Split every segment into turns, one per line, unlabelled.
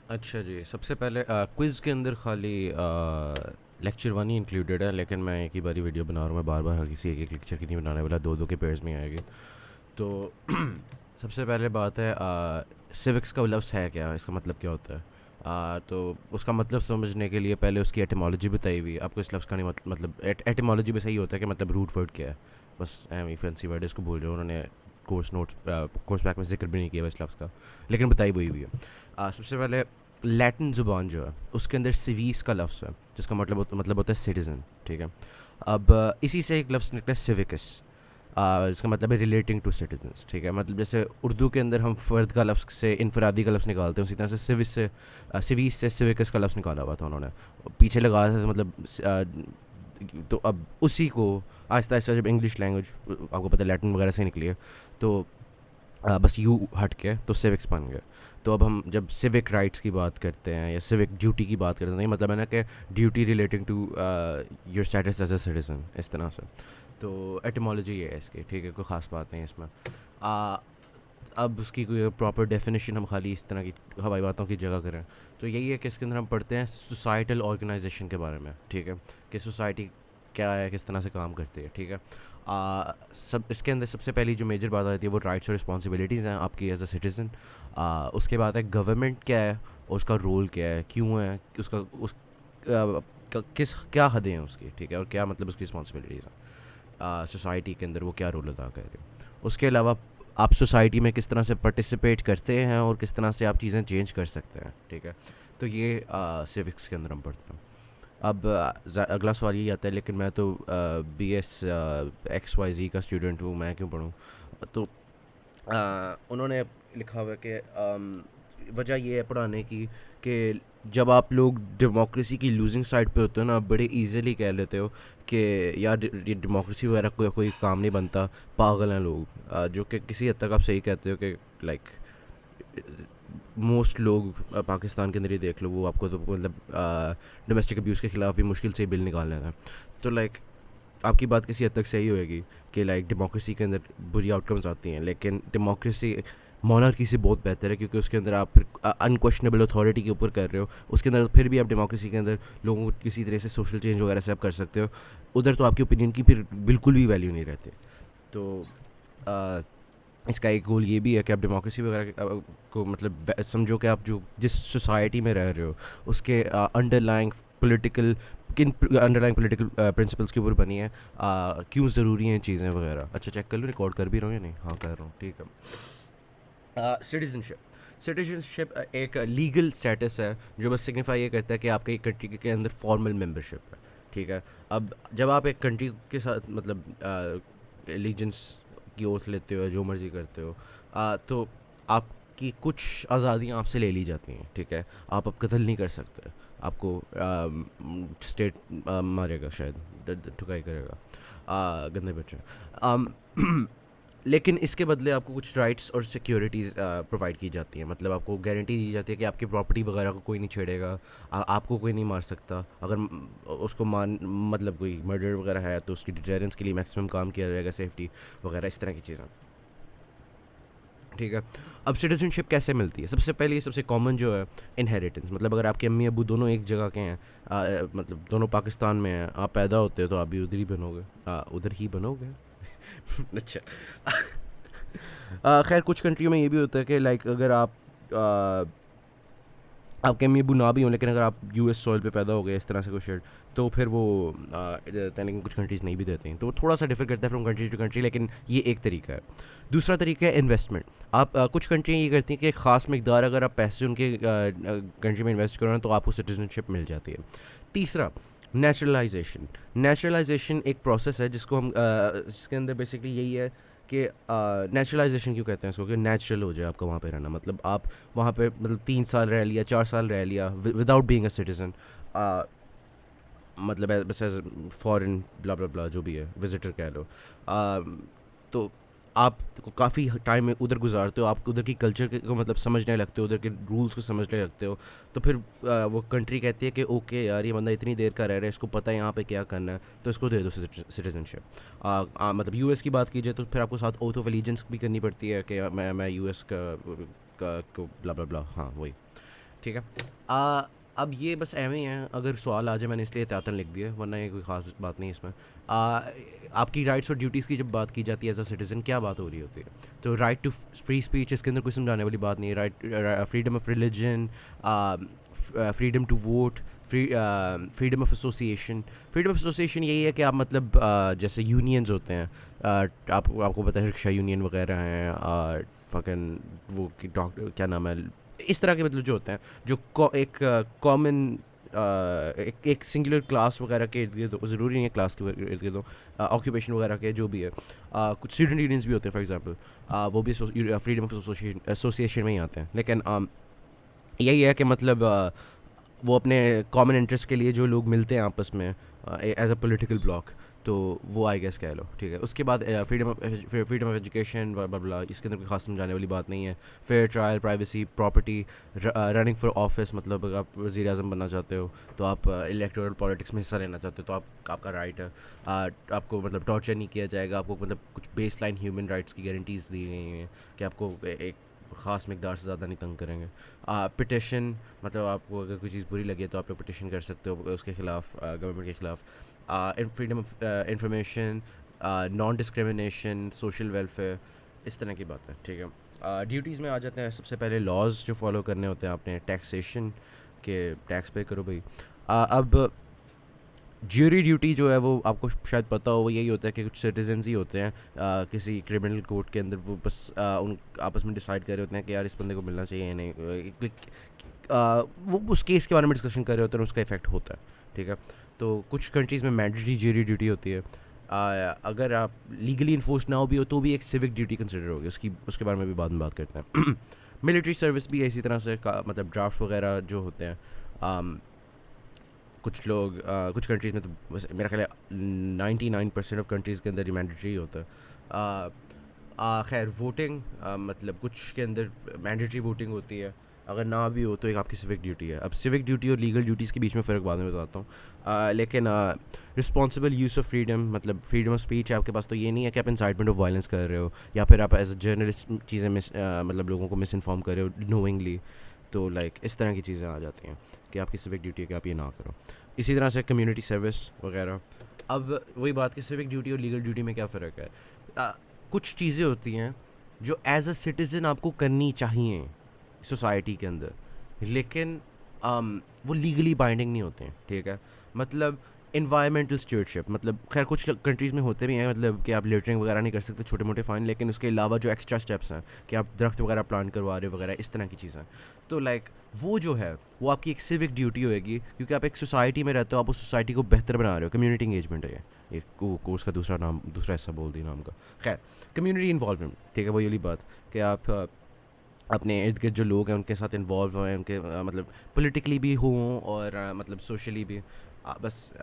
अच्छा जी, सबसे पहले क्विज़ के अंदर खाली लेक्चर वन ही इंक्लूडेड है, लेकिन मैं एक ही बारी वीडियो बना रहा हूँ। मैं बार बार हर किसी एक एक लेक्चर की नहीं बनाने वाला, दो दो के पेयर्स में आएगी। तो सबसे पहले बात है, सिविक्स का लफ्ज़ है क्या, इसका मतलब क्या होता है। तो उसका मतलब समझने के लिए पहले उसकी एटिमोलॉजी बताई हुई है। आपको इस लफ्ज़ का नहीं मतलब एटिमोलॉजी में सही होता है कि मतलब रूट वर्ड क्या है। बस फैंसी वर्ड, इसको भूल जाओ। उन्होंने कोर्स बैक में जिक्र भी नहीं किया इस लफ्ज़ का, लेकिन बताई हुई है। सबसे पहले लैटिन ज़ुबान जो है उसके अंदर सिवीस का लफ्ज़ है, जिसका मतलब होता है सिटीज़न। ठीक है। अब इसी से एक लफ्ज़ निकला सिविकस, इसका मतलब है रिलेटिंग टू सिटीजन्स। ठीक है, मतलब जैसे उर्दू के अंदर हम फ़र्द का लफ्ज़ से इनफरादी का लफ्ज़ निकालते हैं, उसी तरह से सिवीस से सिविकस का लफ्ज़ निकाला हुआ था उन्होंने, पीछे लगाया था। मतलब तो अब उसी को आहिस्ता आहिस्ता जब इंग्लिश लैंग्वेज, आपको पता है लैटिन वगैरह से निकली है, तो बस यू हट के तो सिविक्स बन गए। तो अब हम जब सिविक राइट्स की बात करते हैं या सिविक ड्यूटी की बात करते हैं, तो ये मतलब है ना कि duty relating to your status as a citizen, इस तरह से। तो एटिमोलॉजी है इसकी, ठीक है, कोई ख़ास बात नहीं है इसमें। आ, अब उसकी कोई प्रॉपर डेफिनेशन हम खाली इस तरह की हवाई बातों की जगह करें, तो यही है कि इसके अंदर हम पढ़ते हैं सोसाइटल ऑर्गेनाइजेशन के बारे में। ठीक है, कि सोसाइटी क्या है, किस तरह से काम करती है। ठीक है। सब इसके अंदर सबसे पहली जो मेजर बात आती है वो राइट्स और रिस्पॉन्सिबिलिटीज़ हैं आपकी एज अ सिटीज़न। उसके बाद है गवर्नमेंट क्या है, और उसका रोल क्या है, क्यों है कि उसका किस क्या हदें हैं उसकी। ठीक है, और क्या मतलब उसकी रिस्पॉन्सिबिलिटीज़ हैं सोसाइटी के अंदर, वो क्या रोल अदा कर रहे हैं। उसके अलावा आप सोसाइटी में किस तरह से पार्टिसिपेट करते हैं और किस तरह से आप चीज़ें चेंज कर सकते हैं। ठीक है, तो ये सिविक्स के अंदर हम पढ़ते हैं। अब अगला सवाल यही आता है, लेकिन मैं तो BS XYZ का स्टूडेंट हूँ, मैं क्यों पढ़ूँ। तो उन्होंने लिखा हुआ है कि वजह ये है पढ़ाने की कि जब आप लोग डेमोक्रेसी की लूजिंग साइड पे होते हो ना, बड़े इजीली कह लेते हो कि यार ये डेमोक्रेसी वगैरह कोई काम नहीं बनता, पागल हैं लोग। जो कि किसी हद तक आप सही कहते हो कि लाइक मोस्ट लोग पाकिस्तान के अंदर ही देख लो, वो आपको तो मतलब डोमेस्टिक अब्यूज़ के ख़िलाफ़ भी मुश्किल से ही बिल निकाल लेते हैं। तो लाइक आपकी बात किसी हद तक सही होएगी कि लाइक डेमोक्रेसी के अंदर बुरी आउटकम्स आती हैं, लेकिन डेमोक्रेसी मोनार्की से बहुत बेहतर है, क्योंकि उसके अंदर आप फिर अनक्वेश्चनेबल अथॉरिटी के ऊपर कर रहे हो। उसके अंदर फिर भी आप डेमोक्रेसी के अंदर लोगों को किसी तरह से सोशल चेंज वगैरह से आप कर सकते हो। उधर तो आपकी ओपिनियन की फिर बिल्कुल भी वैल्यू नहीं रहती। तो आ, इसका एक गोल ये भी है कि आप डेमोक्रेसी वगैरह को मतलब समझो कि आप जो जिस सोसाइटी में रह रहे हो उसके अंडरलाइंग पॉलिटिकल किन अंडरलाइंग पॉलिटिकल प्रिंसिपल्स के ऊपर बनी है, क्यों ज़रूरी हैं चीज़ें वगैरह। अच्छा, चेक कर लो रिकॉर्ड कर भी रहा हूँ या नहीं। हाँ, कर रहा हूँ, ठीक है। सिटीजनशिप, सिटीजनशिप एक लीगल स्टेटस है जो बस सिग्निफाई ये करता है कि आपके एक कंट्री के अंदर फॉर्मल मेंबरशिप है। ठीक है। अब जब आप एक कंट्री के साथ मतलब एलिजेंस की ओथ लेते हो, जो मर्ज़ी करते हो, तो आपकी कुछ आज़ादियाँ आपसे ले ली जाती हैं। ठीक है, आप अब कत्ल नहीं कर सकते, आपको स्टेट मारेगा शायद, ठुकाई करेगा, गंदे बच्चे। अम, लेकिन इसके बदले आपको कुछ राइट्स और सिक्योरिटीज़ प्रोवाइड की जाती हैं। मतलब आपको गारंटी दी जाती है कि आपकी प्रॉपर्टी वगैरह को कोई नहीं छेड़ेगा, आपको कोई नहीं मार सकता। अगर उसको मतलब कोई मर्डर वगैरह है तो उसकी डिटेरेंस के लिए मैक्सिमम काम किया जाएगा, सेफ्टी वगैरह इस तरह की चीज़ें। ठीक है। अब सिटीजनशिप कैसे मिलती है, सबसे पहले सबसे कॉमन जो है इनहेरिटेंस। मतलब अगर आपके अम्मी अबू दोनों एक जगह के हैं, मतलब दोनों पाकिस्तान में हैं, आप पैदा होते हो तो आप भी उधर ही बनोगे, उधर ही बनोगे। अच्छा। खैर कुछ कंट्रियों में ये भी होता है कि लाइक अगर आप आपके अम्मी अबू ना भी हों, लेकिन अगर आप US सॉइल पे पैदा हो गए इस तरह से कुछ, तो फिर वो लेकिन कुछ कंट्रीज़ नहीं भी देते हैं, तो वो थोड़ा सा डिफर करता है फ्रॉम कंट्री टू कंट्री, लेकिन ये एक तरीका है। दूसरा तरीका है इन्वेस्टमेंट। आप कुछ कंट्रियाँ ये करती हैं कि एक ख़ास मकदार अगर आप पैसे उनके कंट्री में इन्वेस्ट करो ना, तो आपको सिटीजनशिप मिल जाती है। तीसरा, नेचुरलाइजेशन। नेचुरलाइजेशन एक प्रोसेस है जिसको हम जिसके अंदर बेसिकली यही है कि नेचुरलाइजेशन क्यों कहते हैं इसको, कि नेचुरल हो जाए आपका वहाँ पे रहना। मतलब आप वहाँ पे मतलब 3 साल रह लिया, 4 साल रह लिया विदाउट बीइंग अ सिटीज़न, मतलब बस एज फॉरेन ब्ला ब्ला ब्ला जो भी है, विजिटर कह लो। तो आप काफ़ी टाइम उधर गुजारते हो, आप उधर की कल्चर को मतलब समझने लगते हो, उधर के रूल्स को समझने लगते हो। तो फिर वो कंट्री कहती है कि ओके यार, ये बंदा इतनी देर का रह रहा है, इसको पता है यहाँ पे क्या करना है, तो इसको दे दो सिटीजनशिप। मतलब US की बात कीजिए तो फिर आपको साथ ओथ ऑफ एलिजेंस भी करनी पड़ती है कि मैं US का को ब्ला ब्ला ब्ला, हाँ वही। ठीक है। अब ये बस एवं ही है, अगर सवाल आ जाए मैंने इसलिए एहतियातन लिख दिया, वरना ये कोई ख़ास बात नहीं है इसमें। आपकी राइट्स और ड्यूटीज़ की जब बात की जाती है एज अ सिटीज़न, क्या बात हो रही होती है? तो राइट टू फ्री स्पीच, इसके अंदर कोई समझाने वाली बात नहीं है। Right, freedom of religion, freedom to vote, freedom of association. Freedom of association यही है कि आप मतलब जैसे यूनियंस होते हैं, आपको पता है रिक्शा यूनियन वगैरह हैं, फकन वो डॉक्टर क्या नाम है, इस तरह के मतलब जो होते हैं जो एक कॉमन एक सिंगुलर क्लास वगैरह के इर्द गिर्द, ज़रूरी नहीं है क्लास के इर्द गिर्द, ऑक्यूपेशन वगैरह के जो भी है। कुछ स्टूडेंट यूनियंस भी होते हैं फॉर एग्जांपल, वो भी फ्रीडम ऑफ एसोसिएशन में ही आते हैं। लेकिन यही है कि मतलब वो अपने कॉमन इंटरेस्ट के लिए जो लोग मिलते हैं आपस में एज अ पॉलिटिकल ब्लॉक, तो वो आई गेस कह लो, ठीक है। उसके बाद फ्रीडम ऑफ एजुकेशन बला, इसके अंदर कोई खास समझाने वाली बात नहीं है। Fair trial, privacy, property, running for office, मतलब अगर आप वज़ीर आज़म बनना चाहते हो, तो आप इलेक्टोरल पॉलिटिक्स में हिस्सा लेना चाहते हो, तो आपका राइट है। आपको मतलब टॉर्चर नहीं किया जाएगा, आपको मतलब कुछ बेस लाइन ह्यूमन राइट्स की गारंटीज़ दी गई हैं कि आपको एक ख़ास मकदार से ज़्यादा नहीं तंग करेंगे। पिटिशन, मतलब आपको अगर कोई चीज़ बुरी लगे तो आप लोग पिटिशन कर सकते हो उसके ख़िलाफ़, गवर्नमेंट के ख़िलाफ़। Freedom of information, non discrimination, social welfare, इस तरह की बात है, ठीक है। ड्यूटीज़ में आ जाते हैं। सबसे पहले लॉज जो फॉलो करने होते हैं आपने, टैक्सेशन के, टैक्स पे करो भाई। अब ज्यूरी ड्यूटी जो है वो आपको शायद पता हो, वो यही होता है कि कुछ सिटीजन्स ही होते हैं किसी क्रिमिनल कोर्ट के अंदर, वो बस उन आपस में डिसाइड कर रहे होते हैं कि यार इस बंदे को मिलना चाहिए या नहीं, वो उस केस के बारे में डिस्कशन कर रहे होते हैं, उसका इफेक्ट होता है, ठीक है। तो कुछ कंट्रीज़ में मैंडेटरी ज्यूरी ड्यूटी होती है। अगर आप लीगली इन्फोर्स ना हो भी हो तो भी एक सिविक ड्यूटी कंसिडर होगी, उसके बारे में भी बाद में बात करते हैं। मिलिट्री सर्विस भी इसी तरह से मतलब ड्राफ्ट वगैरह जो होते हैं, कुछ लोग कुछ कंट्रीज़ में तो मेरा ख्याल है 99% ऑफ कंट्रीज़ के अंदर मैंडेटरी होता है। खैर वोटिंग, मतलब कुछ के अंदर मैंडेटरी वोटिंग होती है, अगर ना भी हो तो एक आपकी सिविक ड्यूटी है। अब सिविक ड्यूटी और लीगल ड्यूटीज़ के बीच में फ़र्क बाद में बताता हूँ। लेकिन रिस्पॉन्सिबल यूज़ ऑफ फ्रीडम, मतलब फ्रीडम ऑफ स्पीच है आपके पास, तो ये नहीं है कि आप इंसाइटमेंट ऑफ वायलेंस कर रहे हो या फिर आप एज अ जर्नलिस्ट चीज़ें मतलब लोगों को मिस इन्फॉर्म कर रहे हो नोइंगली, तो लाइक इस तरह की चीज़ें आ जाती हैं कि आपकी सिविक ड्यूटी है कि आप ये ना करो। इसी तरह से कम्युनिटी सर्विस वगैरह। अब वही बात कि सिविक ड्यूटी और लीगल ड्यूटी में क्या फ़र्क है। कुछ चीज़ें होती हैं जो एज अ सिटीज़न आपको करनी चाहिए सोसाइटी के अंदर, लेकिन वो लीगली बाइंडिंग नहीं होते हैं, ठीक है। मतलब इन्वायरमेंटल स्टूवर्डशिप, मतलब खैर कुछ कंट्रीज़ में होते भी हैं, मतलब कि आप लिटरिंग वगैरह नहीं कर सकते, छोटे मोटे फ़ाइन, लेकिन उसके अलावा जो एक्स्ट्रा स्टेप्स हैं कि आप दरख्त वगैरह प्लांट करवा रहे हो वगैरह, इस तरह की चीज़ें, तो लाइक वो जो है वो आपकी एक सिविक ड्यूटी होएगी, क्योंकि आप एक सोसाइटी में रहते हो, आप उस सोसाइटी को बेहतर बना रहे हो। कम्युनिटी इंगेजमेंट है ये कोर्स का दूसरा हिस्सा बोल दी नाम का। खैर कम्युनिटी इन्वॉल्वमेंट, ठीक है, वही वाली बात कि आप अपने इर्द गिर्द जो लोग हैं उनके साथ इन्वॉल्व हैं, उनके मतलब पॉलिटिकली भी हों और मतलब सोशली भी, बस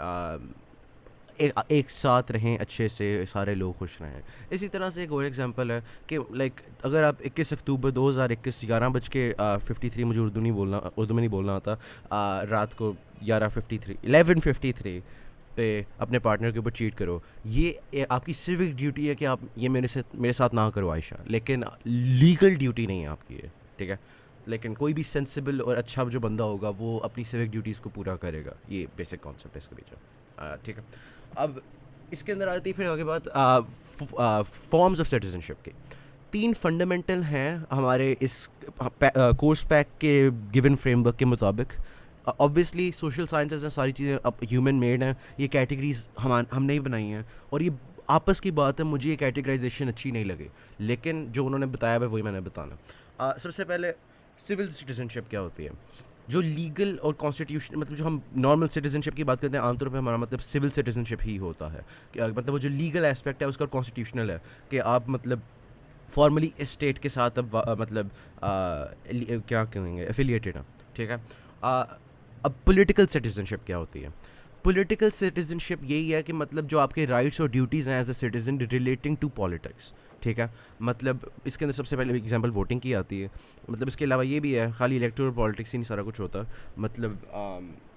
एक साथ रहें, अच्छे से सारे लोग खुश रहें। इसी तरह से एक और एग्जांपल है कि लाइक अगर आप 21 अक्टूबर 2021 11:53, मुझे उर्दू में नहीं बोलना आता, रात को 11:53 पे अपने पार्टनर के ऊपर चीट करो, ये आपकी सिविक ड्यूटी है कि आप ये मेरे साथ ना करो आयशा, लेकिन लीगल ड्यूटी नहीं है आपकी ये, ठीक है। लेकिन कोई भी सेंसिबल और अच्छा जो बंदा होगा वो अपनी सिविक ड्यूटीज़ को पूरा करेगा, ये बेसिक कॉन्सेप्ट है इसके पीछे, ठीक है। अब इसके अंदर आती है फिर आगे बात फॉर्म्स ऑफ सिटीजनशिप की। 3 फंडामेंटल हैं हमारे इस कोर्स पैक के गिवन फ्रेमवर्क के मुताबिक। ऑब्वियसली सोशल साइंसेज हैं, सारी चीज़ें अब ह्यूमन मेड हैं, ये कैटेगरीज हमने ही बनाई हैं और ये आपस की बात है, मुझे ये कैटेगराइजेशन अच्छी नहीं लगी, लेकिन जो उन्होंने बताया है वही मैंने बताना। सबसे पहले सिविल सिटीजनशिप क्या होती है, जो लीगल और कॉन्स्टिट्यूशन, मतलब जो हम नॉर्मल सिटीजनशिप की बात करते हैं आमतौर पर हमारा मतलब सिविल सिटीजनशिप ही होता है, मतलब वो जो लीगल एस्पेक्ट है उसका कॉन्स्टिट्यूशनल है कि आप मतलब फॉर्मली इस स्टेट के साथ अब मतलब क्या कहेंगे एफिलिएटेड हैं, ठीक है। अब पॉलिटिकल सिटीजनशिप क्या होती है। पॉलिटिकल सिटीजनशिप यही है कि मतलब जो आपके राइट्स और ड्यूटीज़ हैं as a citizen relating to politics, ठीक है। मतलब इसके अंदर सबसे पहले एग्जांपल वोटिंग की आती है, मतलब इसके अलावा ये भी है, खाली इलेक्टोरल पॉलिटिक्स ही नहीं सारा कुछ होता, मतलब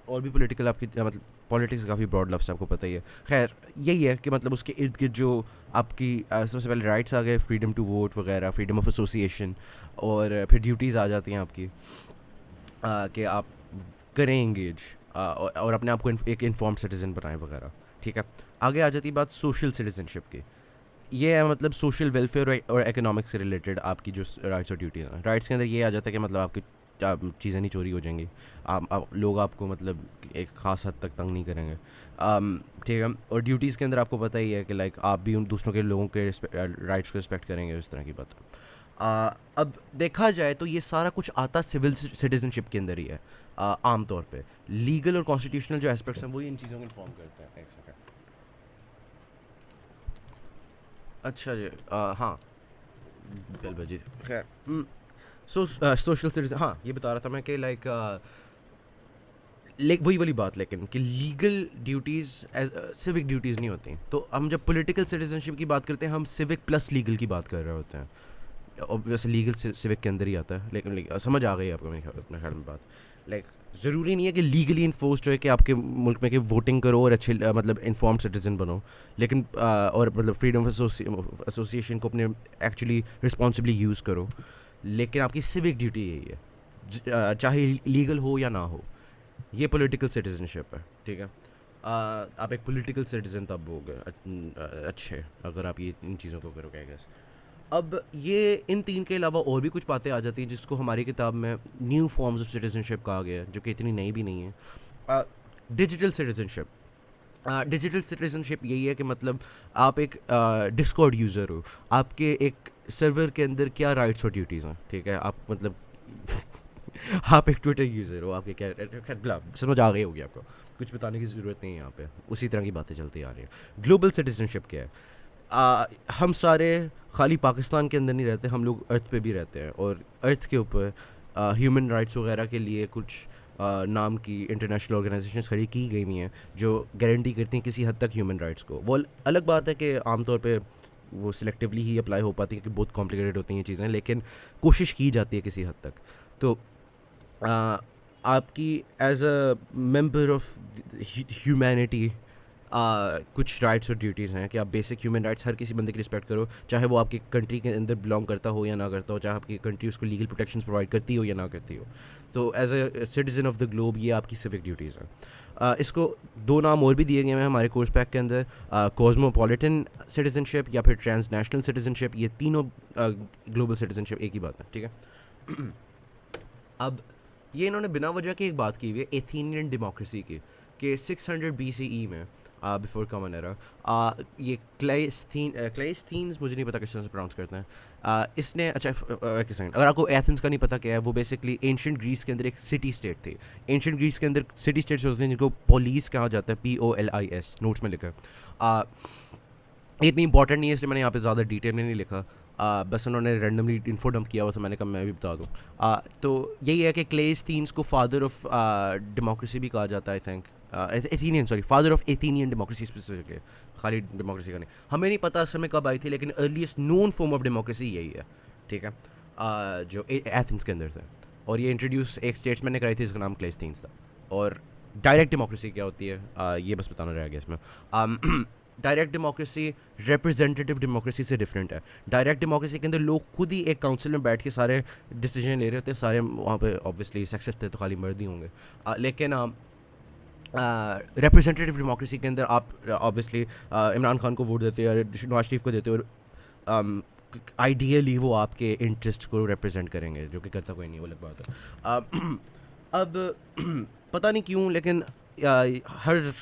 और भी पॉलिटिकल आपकी मतलब पॉलिटिक्स काफ़ी ब्रॉड लफ्ज़ आपको पता ही है। खैर यही है कि मतलब उसके इर्द गिर्द जो आपकी सबसे पहले राइट्स आ गए, फ्रीडम टू वोट वगैरह, फ्रीडम ऑफ एसोसिएशन, और फिर ड्यूटीज़ आ जाती हैं आपकी। कि आप करें एंगेज और अपने आप को एक इन्फॉर्म्ड सिटीज़न बनाएं वगैरह, ठीक है। आगे आ जाती बात सोशल सिटीजनशिप की। ये है मतलब सोशल वेलफेयर और इकोनॉमिक्स से रिलेटेड आपकी जो राइट्स और ड्यूटीज़ हैं। राइट्स के अंदर ये आ जाता है कि मतलब आपकी चीज़ें नहीं चोरी हो जाएंगी, आप लोग आपको मतलब एक ख़ास हद तक तंग नहीं करेंगे, ठीक है। और ड्यूटीज़ के अंदर आपको पता ही है कि लाइक आप भी उन दूसरों के लोगों के राइट्स को रिस्पेक्ट करेंगे, इस तरह की बात है। अब देखा जाए तो ये सारा कुछ आता सिविल सिटीजनशिप के अंदर ही है। आम तौर पे लीगल और कॉन्स्टिट्यूशनल जो एस्पेक्ट्स हैं वही इन चीज़ों को इन्फॉर्म करते हैं। एक सेकंड। अच्छा जी, हाँ, बिल बजी खैर। सोशल सिटीजन, हाँ ये बता रहा था मैं कि लाइक वही वाली बात, लेकिन कि legal duties as civic duties नहीं होती। तो हम जब पॉलिटिकल सिटीजनशिप की बात करते हैं हम सिविक प्लस लीगल की बात कर रहे होते हैं। ऑब्वियसली लीगल सिविक के अंदर ही आता है, लेकिन समझ आ गई आपको अपने ख्याल में बात। लाइक ज़रूरी नहीं है कि लीगली इन्फोर्स्ड हो कि आपके मुल्क में कि वोटिंग करो और अच्छे मतलब इन्फॉर्म्ड सिटीज़न बनो, लेकिन और मतलब फ्रीडम ऑफ एसोसिएशन को अपने एक्चुअली रिस्पॉन्सिबली यूज़ करो, लेकिन आपकी सिविक ड्यूटी यही है, चाहे लीगल हो या ना हो। ये पॉलिटिकल सिटीजनशिप है, ठीक है। आप एक पॉलिटिकल सिटीज़न तब हो गए अच्छे अगर आप ये इन चीज़ों को करोगे, आई गेस। अब ये इन तीन के अलावा और भी कुछ बातें आ जाती हैं जिसको हमारी किताब में न्यू फॉर्म्स ऑफ सिटीजनशिप कहा गया है, जो कि इतनी नई भी नहीं है। Digital citizenship. डिजिटल सिटीजनशिप यही है कि मतलब आप एक डिस्कॉर्ड यूज़र हो, आपके एक सर्वर के अंदर क्या राइट्स और ड्यूटीज़ हैं, ठीक है। आप मतलब आप एक ट्विटर यूज़र हो, आपके क्या खैर समझ आ गई होगी आपको, कुछ बताने की ज़रूरत नहीं है यहाँ पे, उसी तरह की बातें चलती आ रही हैं। ग्लोबल सिटीजनशिप क्या है? हम सारे खाली पाकिस्तान के अंदर नहीं रहते, हम लोग अर्थ पे भी रहते हैं, और अर्थ के ऊपर ह्यूमन राइट्स वगैरह के लिए कुछ नाम की इंटरनेशनल ऑर्गेनाइजेशंस खड़ी की गई हुई हैं जो गारंटी करती हैं किसी हद तक ह्यूमन राइट्स को। वो अलग बात है कि आमतौर पे वो सिलेक्टिवली ही अप्लाई हो पाती है क्योंकि बहुत कॉम्प्लिकेटेड होती हैं ये चीज़ें, लेकिन कोशिश की जाती है किसी हद तक। तो आ, आपकी as a member of humanity कुछ राइट्स और ड्यूटीज़ हैं कि आप बेसिक ह्यूमन राइट्स हर किसी बंदे की रिस्पेक्ट करो, चाहे वो आपकी कंट्री के अंदर बिलोंग करता हो या ना करता हो, चाहे आपकी कंट्री उसको लीगल प्रोटेक्शंस प्रोवाइड करती हो या ना करती हो। तो as a citizen of the globe ये आपकी सिविक ड्यूटीज़ हैं। इसको दो नाम और भी दिए गए हैं हमारे कोर्स पैक के अंदर, कॉस्मोपॉलिटन सिटीजनशिप या फिर ट्रांसनेशनल सिटीजनशिप। ये तीनों ग्लोबल सिटीजनशिप एक ही बात है, ठीक है। अब ये इन्होंने बिना वजह की एक बात की हुई है एथेनियन डेमोक्रेसी की, कि 600 BCE में बिफोर कॉमन एरा ये क्लेस्थीन्स, मुझे नहीं पता किस तरह से प्रोनाउंस करते हैं, इसने अच्छा एक सेकंड, अगर आपको एथेंस का नहीं पता क्या है, वो बेसिकली एंशिएंट ग्रीस के अंदर एक सिटी स्टेट थी। एंशिएंट ग्रीस के अंदर सिटी स्टेट्स होते हैं जिनको पोलिस कहा जाता है, POLIS, नोट्स में लिखा है। ये इतनी इंपॉर्टेंट नहीं है इसलिए मैंने यहाँ पे ज़्यादा डिटेल में नहीं लिखा, बस उन्होंने रैंडमली इन्फो डंप किया हुआ था, मैंने कहा मैं भी बता दूँ। तो यही है कि क्लेस्थीन्स को फादर ऑफ डेमोक्रेसी भी कहा जाता है, I think Athenian, sorry, father of Athenian democracy specifically, खाली डेमोक्रेसी का नहीं। हमें नहीं पता असल में कब आई थी, लेकिन earliest known form of democracy यही है, ठीक है, जो एथेंस के अंदर थे। और ये इंट्रोड्यूस एक स्टेट्समैन ने कराई थी, इसका नाम क्लेस्थीन्स था। और डायरेक्ट डेमोक्रेसी क्या होती है, ये बस बताना रह गया इसमें। डायरेक्ट डेमोक्रेसी रिप्रेजेंटेटिव डेमोक्रेसी से डिफरेंट है। डायरेक्ट डेमोक्रेसी के अंदर लोग खुद ही एक काउंसिल में बैठ के सारे डिसीजन ले रहे होते हैं, सारे वहाँ पे ऑब्वियसली सक्सेस थे तो खाली मर्द ही होंगे, लेकिन रिप्रेजेंटेटिव डेमोक्रेसी के अंदर आप ऑब्वियसली इमरान खान को वोट देते हैं, नवाज शरीफ को देते हो, और आइडियली वो आपके इंटरेस्ट को रिप्रेजेंट करेंगे, जो कि करता कोई नहीं, वो अलग बात है। अब पता नहीं क्यों, लेकिन हर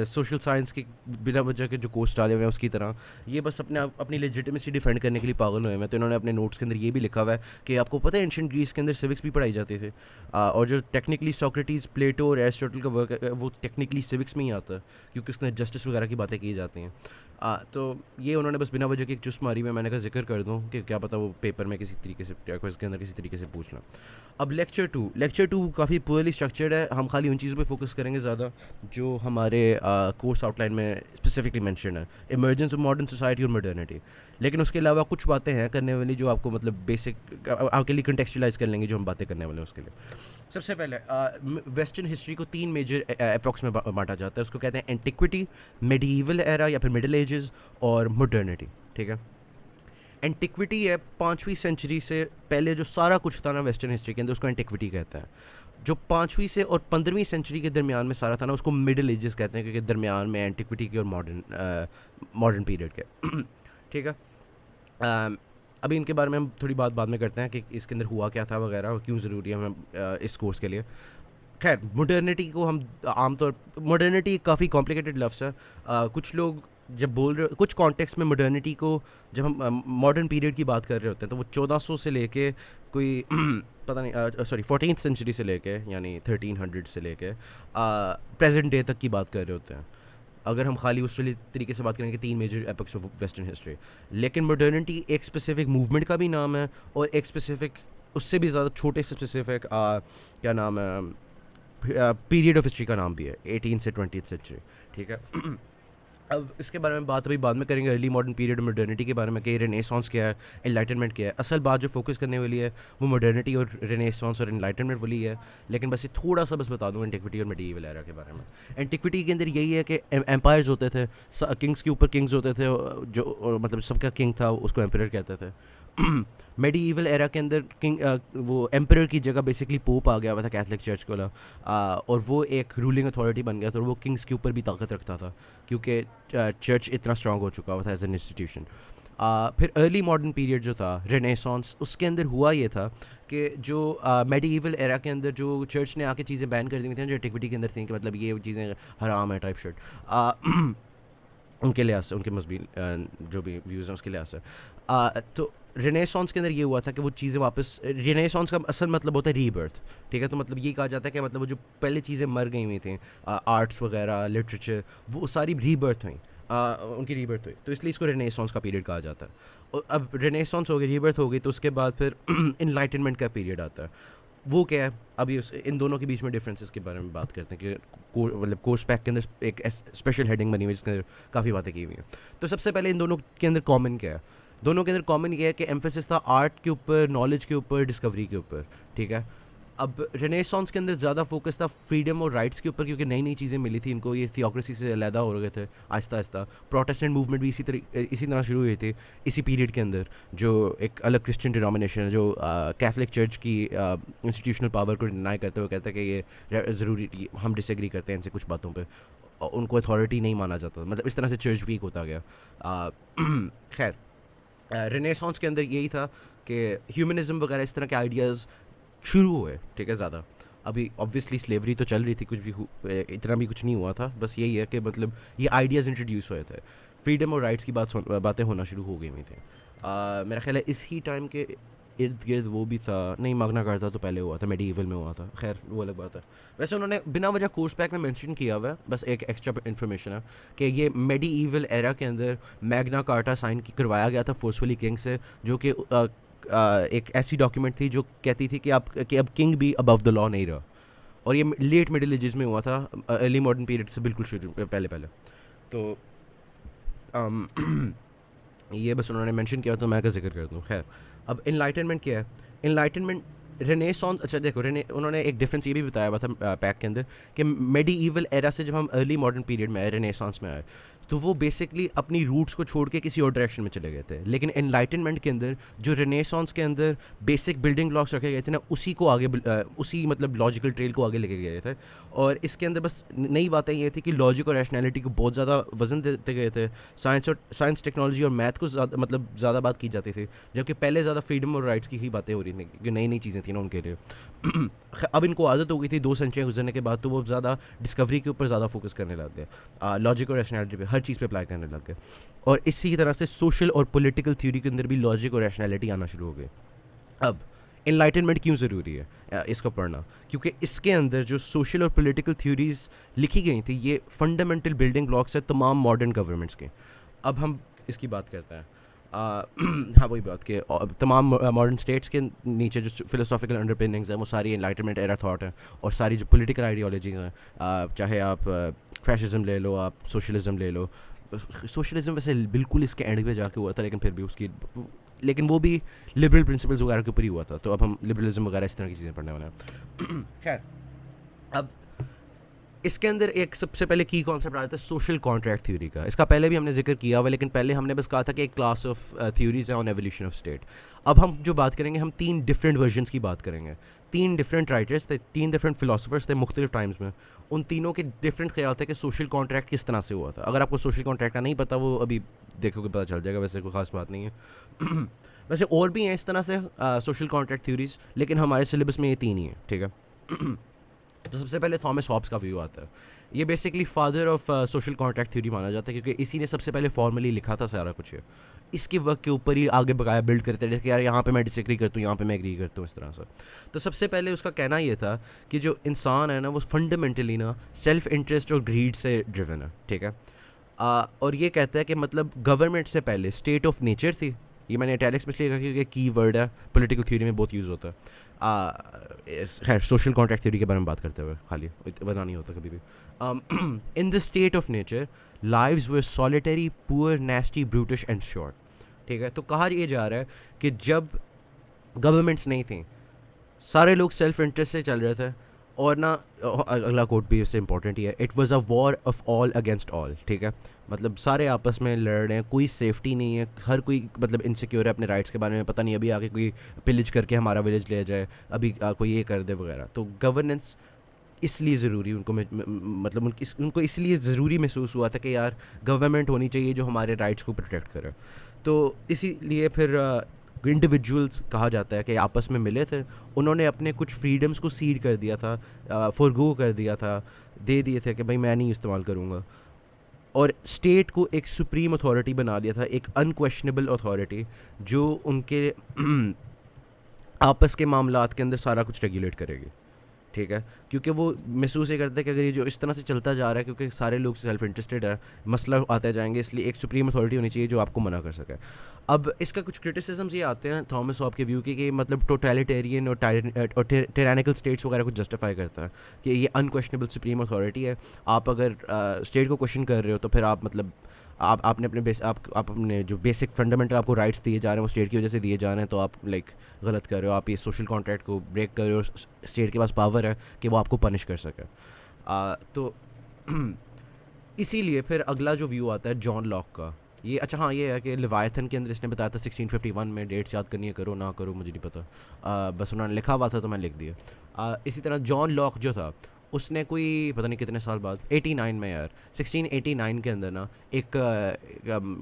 सोशल साइंस के बिना वजह के जो कोर्स डाले हुए हैं उसकी तरह ये बस अपनी लेजिटिमेसी डिफेंड करने के लिए पागल हुए हैं। तो इन्होंने अपने नोट्स के अंदर ये भी लिखा हुआ है कि आपको पता है एंशिएंट ग्रीस के अंदर सिविक्स भी पढ़ाई जाते थे, और जो टेक्निकली सोक्रेटिस, प्लेटो और एरिस्टोटल का वर्क है वो टेक्निकली सिविक्स में ही आता है क्योंकि उसके अंदर जस्टिस वगैरह की बातें की जाती हैं। तो ये उन्होंने बस बिना वजह की एक चुस्त मारी में, मैंने कहा जिक्र कर दूँ कि क्या पता वो पेपर में किसी तरीके से क्विज़ के अंदर किसी तरीके से पूछना। अब लेक्चर टू काफ़ी पुअरली स्ट्रक्चर्ड है, हम खाली उन चीज़ों पे फोकस करेंगे ज़्यादा जो हमारे कोर्स आउटलाइन में स्पेसिफिकली मेंशन है, इमर्जेंस ऑफ मॉडर्न सोसाइटी और मॉडर्निटी। लेकिन उसके अलावा कुछ बातें हैं करने वाली जो आपको मतलब बेसिक आपके लिए कंटेक्चुअलाइज कर लेंगे जो हम बातें करने वाले हैं उसके लिए। सबसे पहले वेस्टर्न हिस्ट्री को 3 मेजर एपॉक्स में बांटा जाता है, उसको कहते हैं एंटिक्विटी, मेडिइवल एरा या फिर मिडिल एजेस और मॉडर्निटी, ठीक है। एंटिक्विटी है 5वीं सेंचुरी से पहले जो सारा कुछ था ना वेस्टर्न हिस्ट्री के अंदर, उसको एंटिक्विटी कहते हैं। जो 5वीं से और 15वीं सेंचुरी के दरमियान में सारा था ना, उसको मिडिल एजेस कहते हैं, क्योंकि दरमियान में एंटिक्विटी की और मॉडर्न पीरियड के ठीक है। अभी इनके बारे में हम थोड़ी बात बाद में करते हैं कि इसके अंदर हुआ क्या था वगैरह और क्यों ज़रूरी है हमें इस कोर्स के लिए। खैर, मॉडर्निटी को हम आमतौर, मॉडर्निटी काफ़ी कॉम्प्लिकेटेड लफ्ज़ है। कुछ लोग जब बोल रहे, कुछ कॉन्टेक्स्ट में मॉडर्निटी को जब हम मॉडर्न पीरियड की बात कर रहे होते हैं तो वो 1400 से लेके कोई पता नहीं, सॉरी 14th सेंचुरी से लेके यानी 1300 से लेके प्रेजेंट डे तक की बात कर रहे होते हैं, अगर हम खाली उस तरीके से बात करेंगे 3 major epics of western history. लेकिन मॉडर्निटी एक स्पेसिफिक मूवमेंट का भी नाम है और एक स्पेसिफिक, उससे भी ज़्यादा छोटे से स्पेसिफिक क्या नाम है, पीरियड ऑफ हिस्ट्री का नाम भी है, 18 से 20th सेंचुरी, ठीक है। अब इसके बारे में बात अभी बाद में करेंगे, अर्ली मॉडर्न पीरियड मॉडर्निटी के बारे में, कि रेनेसांस क्या है, एनलाइटनमेंट क्या है। असल बात जो फोकस करने वाली है वो मॉडर्निटी और रेनेसांस और एनलाइटनमेंट वाली है। लेकिन बस ये थोड़ा सा बस बता दूँ एंटिक्विटी और मेडिएवल एरा के बारे में। एंटिक्विटी के अंदर यही है कि एम्पायर्स होते थे, किंग्स के ऊपर किंग्स होते थे, जो मतलब सबका किंग था उसको एम्परर कहते थे। मेडिएवल एरा के अंदर किंग, वो एम्परर की जगह बेसिकली पोप आ गया हुआ था कैथलिक चर्च को, और वो एक रूलिंग अथॉरिटी बन गया था, और वो किंग्स के ऊपर भी ताकत रखता था क्योंकि चर्च इतना स्ट्रांग हो चुका हुआ था एज एन इंस्टीट्यूशन। फिर अर्ली मॉडर्न पीरियड जो था रेनेसांस, उसके अंदर हुआ ये था कि जो मेडिएवल एरा के अंदर जो चर्च ने आके चीज़ें बैन कर दी थी जो एंटिक्विटी के अंदर थी, कि मतलब ये चीज़ें हराम है टाइप शर्ट, उनके लिहाज से, उनके मजहबी जो भी व्यूज़ हैं उसके लिहाज से। तो रेनेसांस के अंदर ये हुआ था कि वो चीज़ें वापस, रेनेसांस का असल मतलब होता है रीबर्थ, ठीक है। तो मतलब ये कहा जाता है कि मतलब वो जो पहले चीज़ें मर गई हुई थी, आर्ट्स वगैरह, लिटरेचर, वो सारी रीबर्थ हुई, उनकी रीबर्थ हुई, तो इसलिए इसको रेनेसांस का पीरियड कहा जाता है। और अब रेनेसांस हो गई, रीबर्थ हो गई, तो उसके बाद फिर इनलाइटनमेंट का पीरियड आता है। वो क्या है, अभी इन दोनों के बीच में डिफरेंसेस के बारे में बात करते हैं कि मतलब कोर्स पैक के अंदर एक स्पेशल हेडिंग बनी हुई है जिसके अंदर काफ़ी बातें की हुई हैं। तो सबसे पहले इन दोनों के अंदर कॉमन क्या है, दोनों के अंदर कॉमन ये है कि एम्फेसिस था आर्ट के ऊपर, नॉलेज के ऊपर, डिस्कवरी के ऊपर, ठीक है। अब रेनेसांस के अंदर ज़्यादा फोकस था फ्रीडम और राइट्स के ऊपर, क्योंकि नई नई चीज़ें मिली थी इनको, ये थियोक्रेसी से अलहदा हो गए थे आहिस्ता आहिस्ता। प्रोटेस्टेंट मूवमेंट भी इसी तरह शुरू हुई थी इसी पीरियड के अंदर, जो एक अलग क्रिश्चियन डिनोमिनेशन है जो कैथलिक चर्च की इंस्टीट्यूशनल पावर को डिनाई करते हुए कहता है कि ये ज़रूरी, हम डिसएग्री करते हैं इनसे कुछ बातों पर, उनको अथॉरिटी नहीं माना जाता, मतलब इस तरह से चर्च वीक होता गया। खैर, रेनेसांस के अंदर यही था कि ह्यूमनिज़म वगैरह इस तरह के आइडियाज़ शुरू हुए, ठीक है। ज़्यादा अभी ऑब्वियसली स्लेवरी तो चल रही थी, कुछ भी इतना भी कुछ नहीं हुआ था, बस यही है कि मतलब ये आइडियाज़ इंट्रोड्यूस हुए थे, फ्रीडम और राइट्स की बातें होना शुरू हो गई हुई थी। मेरा ख्याल है इस ही टाइम के इर्द गिर्द वो भी था, नहीं माग्ना कार्टा तो पहले हुआ था, मेडिएवल में हुआ था, खैर वो अलग बात है। वैसे उन्होंने बिना वजह कोर्स पैक में मेंशन किया हुआ है, बस एक एक्स्ट्रा इन्फॉर्मेशन है कि ये मेडिएवल एरा के अंदर मैग्ना कार्टा साइन करवाया गया था फोर्सफुली किंग से, जो कि एक ऐसी डॉक्यूमेंट थी जो कहती थी कि अब किंग भी अबव द लॉ नहीं रहा, और ये लेट मिडिल एजेस में हुआ था, अर्ली मॉडर्न पीरियड से बिल्कुल शुरू पहले। तो ये बस उन्होंने मेंशन किया तो मैं का जिक्र कर दूँ। खैर, अब इनलाइटनमेंट क्या है, इनलाइटनमेंट रेनेसांस, अच्छा देखो, उन्होंने एक डिफरेंस ये भी बताया हुआ था पैक के अंदर कि मेडिएवल एरा से जब हम अर्ली मॉडर्न पीरियड में आए, रेनेसांस में आए, तो वो बेसिकली अपनी रूट्स को छोड़ के किसी और डायरेक्शन में चले गए थे। लेकिन एनलाइटनमेंट के अंदर जो रेनेसांस के अंदर बेसिक बिल्डिंग ब्लॉक्स रखे गए थे ना, उसी को आगे उसी मतलब लॉजिकल ट्रेल को आगे लेके गए थे। और इसके अंदर बस नई बातें ये थी कि लॉजिक और रैशनैलिटी को बहुत ज़्यादा वजन देते गए थे, साइंस टेक्नोलॉजी और मैथ को ज़्यादा बात की जाती थी, जबकि पहले ज़्यादा फ्रीडम और राइट्स की ही बातें हो रही थी, क्योंकि नई नई चीज़ें थी ना उनके लिए। अब इनको आदत हो गई थी 2 सेंचुरियाँ गुजरने के बाद, तो वो ज़्यादा डिस्कवरी के ऊपर ज़्यादा फोकस करने लग गए, लॉजिक और रैशनैलिटी पे, हर चीज़ पे अप्लाई करने लग गए। और इसी तरह से सोशल और पॉलिटिकल थ्योरी के अंदर भी लॉजिक और रैशनैलिटी आना शुरू हो गई। अब इनलाइटनमेंट क्यों ज़रूरी है इसको पढ़ना, क्योंकि इसके अंदर जो सोशल और पॉलिटिकल थ्योरीज लिखी गई थी, ये फंडामेंटल बिल्डिंग ब्लॉक्स है तमाम मॉडर्न गवर्नमेंट्स के। अब हम इसकी बात करते हैं, हाँ वही बात कि तमाम मॉडर्न स्टेट्स के नीचे जो फिलोसॉफिकल अंडरपिनिंग्स हैं वो सारी एनलाइटनमेंट एरा थॉट है, और सारी जो पॉलिटिकल आइडियोलॉजीज़ हैं, चाहे आप फैशिज्म ले लो, आप सोशलिज्म ले लो। सोशलिज्म वैसे बिल्कुल इसके एंड पे जाके हुआ था, लेकिन फिर भी लेकिन वो भी लिबरल प्रिंसिपल्स वगैरह के ऊपर ही हुआ था। तो अब हम लिबरलिज्म वगैरह इस तरह की चीज़ें पढ़ने वाले हैं। खैर, अब इसके अंदर एक सबसे पहले की कॉन्सेप्ट आता है सोशल कॉन्ट्रैक्ट थ्योरी का। इसका पहले भी हमने जिक्र किया हुआ, लेकिन पहले हमने बस कहा था कि एक क्लास ऑफ थ्योरीज है ऑन एवोल्यूशन ऑफ स्टेट। अब हम जो बात करेंगे, हम 3 डिफरेंट वर्जन्स की बात करेंगे। 3 डिफरेंट राइटर्स थे, 3 डिफरेंट फिलोसफर्स थे मुख्तलिफ टाइम्स में। उन तीनों के डिफरेंट ख्याल थे कि सोशल कॉन्ट्रैक्ट किस तरह से हुआ था। अगर आपको सोशल कॉन्ट्रैक्ट का नहीं पता, वो अभी देखोगे पता चल जाएगा, वैसे कोई ख़ास बात नहीं है। वैसे और भी हैं इस तरह से सोशल कॉन्ट्रैक्ट थ्योरीज, लेकिन हमारे सिलेबस में ये 3 ही हैं, ठीक है। तो सबसे पहले थॉमस हॉब्स का व्यू आता है। ये basically father of social contract theory माना जाता है, क्योंकि इसी ने सबसे पहले फॉर्मली लिखा था सारा कुछ। इसके वर्क के ऊपर ही आगे बकाया बिल्ड करते रहे कि यार यहाँ पे मैं डिसएग्री करता हूँ, यहाँ पे मैं एग्री करता हूँ, इस तरह से। तो सबसे पहले उसका कहना ये था कि जो इंसान है ना, वो फंडामेंटली ना सेल्फ इंटरेस्ट और ग्रीड से ड्रिवन है, ठीक है। और ये कहता है कि मतलब गवर्नमेंट से पहले स्टेट ऑफ नेचर थी। ये मैंने इटैलिक्स में इसलिए कहा क्योंकि की वर्ड है, पॉलिटिकल थ्योरी में बहुत यूज़ होता है। खैर, सोशल कॉन्ट्रैक्ट थ्योरी के बारे में बात करते हुए खाली वरना नहीं होता कभी भी। In the state of nature lives were solitary, poor, नेस्टी, brutish and short, ठीक है। तो कहा ये जा रहा है कि जब गवर्नमेंट्स नहीं थी, सारे लोग सेल्फ इंटरेस्ट से चल रहे थे, और ना अगला कोट भी इससे इंपॉर्टेंट ही है, it was a war of all against all, ठीक है। मतलब सारे आपस में लड़ रहे हैं, कोई सेफ्टी नहीं है, हर कोई मतलब इनसिक्योर है अपने राइट्स के बारे में, पता नहीं अभी आके कोई पिलिज करके हमारा विलेज ले जाए, अभी कोई ये कर दे वगैरह। तो गवर्नेंस इसलिए ज़रूरी उनको मतलब उनको इसलिए ज़रूरी महसूस हुआ था कि यार गवर्नमेंट होनी चाहिए जो हमारे राइट्स को प्रोटेक्ट करे। तो इसीलिए फिर इंडिविजुअल्स कहा जाता है कि आपस में मिले थे, उन्होंने अपने कुछ फ्रीडम्स को सीड कर दिया था, फॉरगो कर दिया था, दे दिए थे कि भाई मैं नहीं इस्तेमाल करूँगा, और स्टेट को एक सुप्रीम अथॉरिटी बना दिया था, एक अनक्वेश्चनेबल अथॉरिटी जो उनके आपस के मामलात के अंदर सारा कुछ रेगुलेट करेगी, ठीक है। क्योंकि वो महसूस ये करते हैं कि अगर ये जो इस तरह से चलता जा रहा है, क्योंकि सारे लोग सेल्फ इंटरेस्टेड है, मसला आते जाएंगे, इसलिए एक सुप्रीम अथॉरिटी होनी चाहिए जो आपको मना कर सके। अब इसका कुछ क्रिटिसिज्म्स ये आते हैं थॉमस हॉब के व्यू के कि मतलब टोटलिटेरियन और टिरानिकल स्टेट्स वगैरह को जस्टिफाई करता है कि ये अनक्वेश्चनेबल सुप्रीम अथॉरिटी है। आप अगर स्टेट को क्वेश्चन कर रहे हो तो फिर आप मतलब आपने अपने आप अपने जो बेसिक फंडामेंटल आपको राइट्स दिए जा रहे हैं वो स्टेट की वजह से दिए जा रहे हैं, तो आप लाइक गलत कर रहे हो, आप ये सोशल कॉन्ट्रैक्ट को ब्रेक कर रहे हो। स्टेट के पास पावर है कि वो आपको पनिश कर सके। तो इसीलिए फिर अगला जो व्यू आता है जॉन लॉक का, ये अच्छा हाँ ये है कि लेवायथन के अंदर इसने बताया था 1651 में, डेट्स याद करनी है, करो ना करो मुझे नहीं पता, बस उन्होंने लिखा हुआ था तो मैं लिख दिया। इसी तरह जॉन लॉक जो था, उसने कोई पता नहीं कितने साल बाद 89 में यार 1689 के अंदर ना एक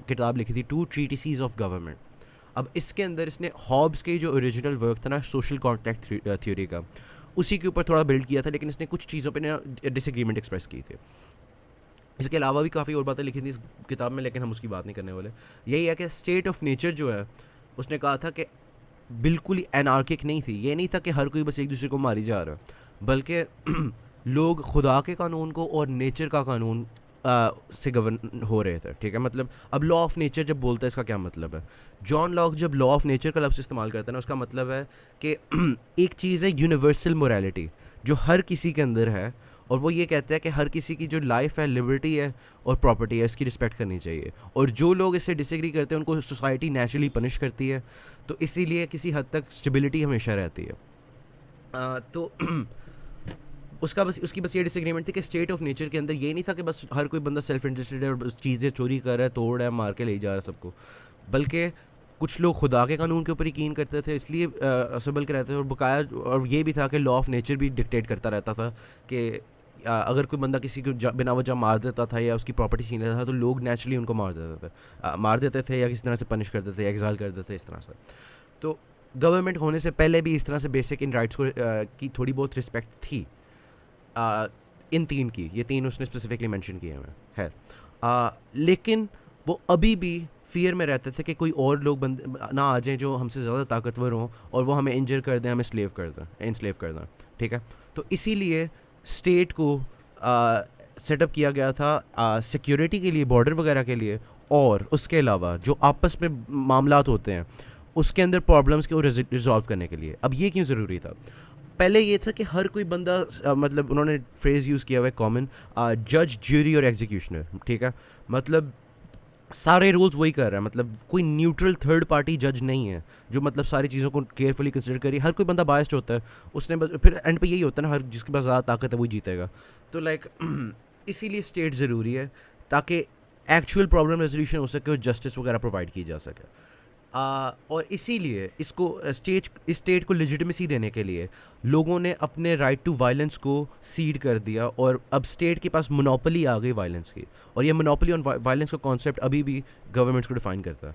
किताब लिखी थी, 2 ट्रीटिसीज ऑफ गवर्नमेंट। अब इसके अंदर इसने हॉब्स के जो ओरिजिनल वर्क था ना सोशल कॉन्ट्रैक्ट थ्योरी का, उसी के ऊपर थोड़ा बिल्ड किया था, लेकिन इसने कुछ चीज़ों पे ना डिसएग्रीमेंट एक्सप्रेस की थी। इसके अलावा भी काफ़ी और बातें लिखी थी इस किताब में, लेकिन हम उसकी बात नहीं करने वाले। यही है कि स्टेट ऑफ नेचर जो है, उसने कहा था कि बिल्कुल ही एनार्किक नहीं थी। ये नहीं था कि हर कोई बस एक दूसरे को मारी जा रहा, बल्कि लोग खुदा के कानून को और नेचर का कानून से गवर्न हो रहे थे, ठीक है। मतलब अब लॉ ऑफ नेचर जब बोलता है, इसका क्या मतलब है? जॉन लॉक जब लॉ ऑफ नेचर का लफ्ज़ इस्तेमाल करता है ना, उसका मतलब है कि एक चीज़ है यूनिवर्सल मोरालिटी जो हर किसी के अंदर है, और वो ये कहता है कि हर किसी की जो लाइफ है, लिबर्टी है और प्रॉपर्टी है, इसकी रिस्पेक्ट करनी चाहिए। और जो लोग इससे डिसएग्री करते हैं उनको सोसाइटी नेचुरली पनिश करती है, तो इसीलिए किसी हद तक स्टेबिलिटी हमेशा रहती है। तो उसकी बस ये डिसएग्रीमेंट थी कि स्टेट ऑफ नेचर के अंदर ये नहीं था कि बस हर कोई बंदा सेल्फ इंटरेस्टेड है और चीज़ें चोरी कर रहा है, तोड़ रहा है, मार के ले जा रहा है सबको, बल्कि कुछ लोग खुदा के कानून के ऊपर यकीन करते थे, इसलिए असबल के रहते थे। और बकाया और ये भी था कि लॉ ऑफ नेचर भी डिक्टेट करता रहता था कि अगर कोई बंदा किसी को बिना वजह मार देता था या उसकी प्रॉपर्टी छीन लेता था, तो लोग नेचुरली उनको मार देते थे या किसी तरह से पनिश करते थे, एग्जाइल कर देते थे, इस तरह से। तो गवर्नमेंट होने से पहले भी इस तरह से बेसिक इन राइट्स को की थोड़ी बहुत रिस्पेक्ट थी। इन 3 की, ये 3 उसने स्पेसिफिकली मेंशन किए हैं है। लेकिन वो अभी भी फियर में रहते थे कि कोई और लोग ना आ जाएं जो हमसे ज़्यादा ताकतवर हों और वो हमें इंजर कर दें, हमें स्लेव कर दें, ठीक है। तो इसीलिए स्टेट को सेटअप किया गया था सिक्योरिटी के लिए, बॉर्डर वगैरह के लिए, और उसके अलावा जो आपस में मामलात होते हैं उसके अंदर प्रॉब्लम्स को रिजॉल्व करने के लिए। अब ये क्यों ज़रूरी था? पहले ये था कि हर कोई बंदा मतलब उन्होंने फ्रेज़ यूज़ किया हुआ है कॉमन, जज, ज्यूरी और एग्जीक्यूशनर, ठीक है। मतलब सारे रूल्स वही कर रहा है, मतलब कोई न्यूट्रल थर्ड पार्टी जज नहीं है जो मतलब सारी चीज़ों को केयरफुली कंसिडर करी। हर कोई बंदा बायस्ड होता है, उसने बस फिर एंड पे यही होता है ना, हर जिसके पास ज़्यादा ताकत है वही जीतेगा। तो लाइक इसीलिए स्टेट ज़रूरी है, ताकि एक्चुअल प्रॉब्लम रेजोल्यूशन हो सके और जस्टिस वगैरह प्रोवाइड की जा सके। और इसीलिए इसको इस स्टेट को लेजिटिमेसी देने के लिए लोगों ने अपने राइट टू वायलेंस को सीड कर दिया, और अब स्टेट के पास मोनोपोली आ गई वायलेंस की। और ये मोनोपोली ऑन वायलेंस का कॉन्सेप्ट अभी भी गवर्नमेंट्स को डिफाइन करता है।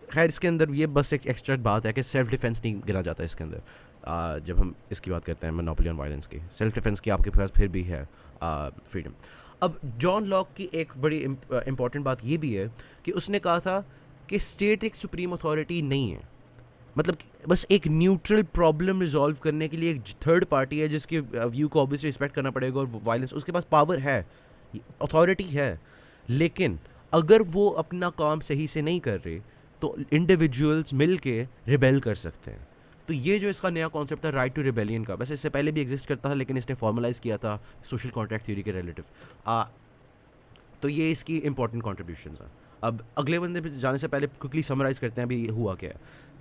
खैर इसके अंदर ये बस एक एक्स्ट्रा बात है कि सेल्फ डिफेंस नहीं गिना जाता इसके अंदर। जब हम इसकी बात करते हैं मोनोपोली ऑन वायलेंस की, सेल्फ डिफेंस की आपके पास फिर भी है फ्रीडम। अब जॉन लॉक की एक बड़ी इंपॉर्टेंट बात ये भी है कि उसने कहा था कि स्टेट एक सुप्रीम अथॉरिटी नहीं है, मतलब बस एक न्यूट्रल प्रॉब्लम रिजॉल्व करने के लिए एक थर्ड पार्टी है जिसके व्यू को ऑब्वियसली रिस्पेक्ट करना पड़ेगा, और वायलेंस उसके पास पावर है, अथॉरिटी है। लेकिन अगर वो अपना काम सही से नहीं कर रहे तो इंडिविजुअल्स मिल के रिबेल कर सकते हैं। तो ये जो इसका नया कॉन्सेप्ट है राइट टू रिबेलियन का, वैसे इससे पहले भी एग्जिस्ट करता था लेकिन इसने फॉर्मलाइज किया था सोशल कॉन्ट्रैक्ट थ्योरी के रिलेटिव। तो ये इसकी इंपॉर्टेंट कॉन्ट्रीब्यूशन है। अब अगले बंदे पे जाने से पहले क्विकली समराइज़ करते हैं अभी हुआ क्या है।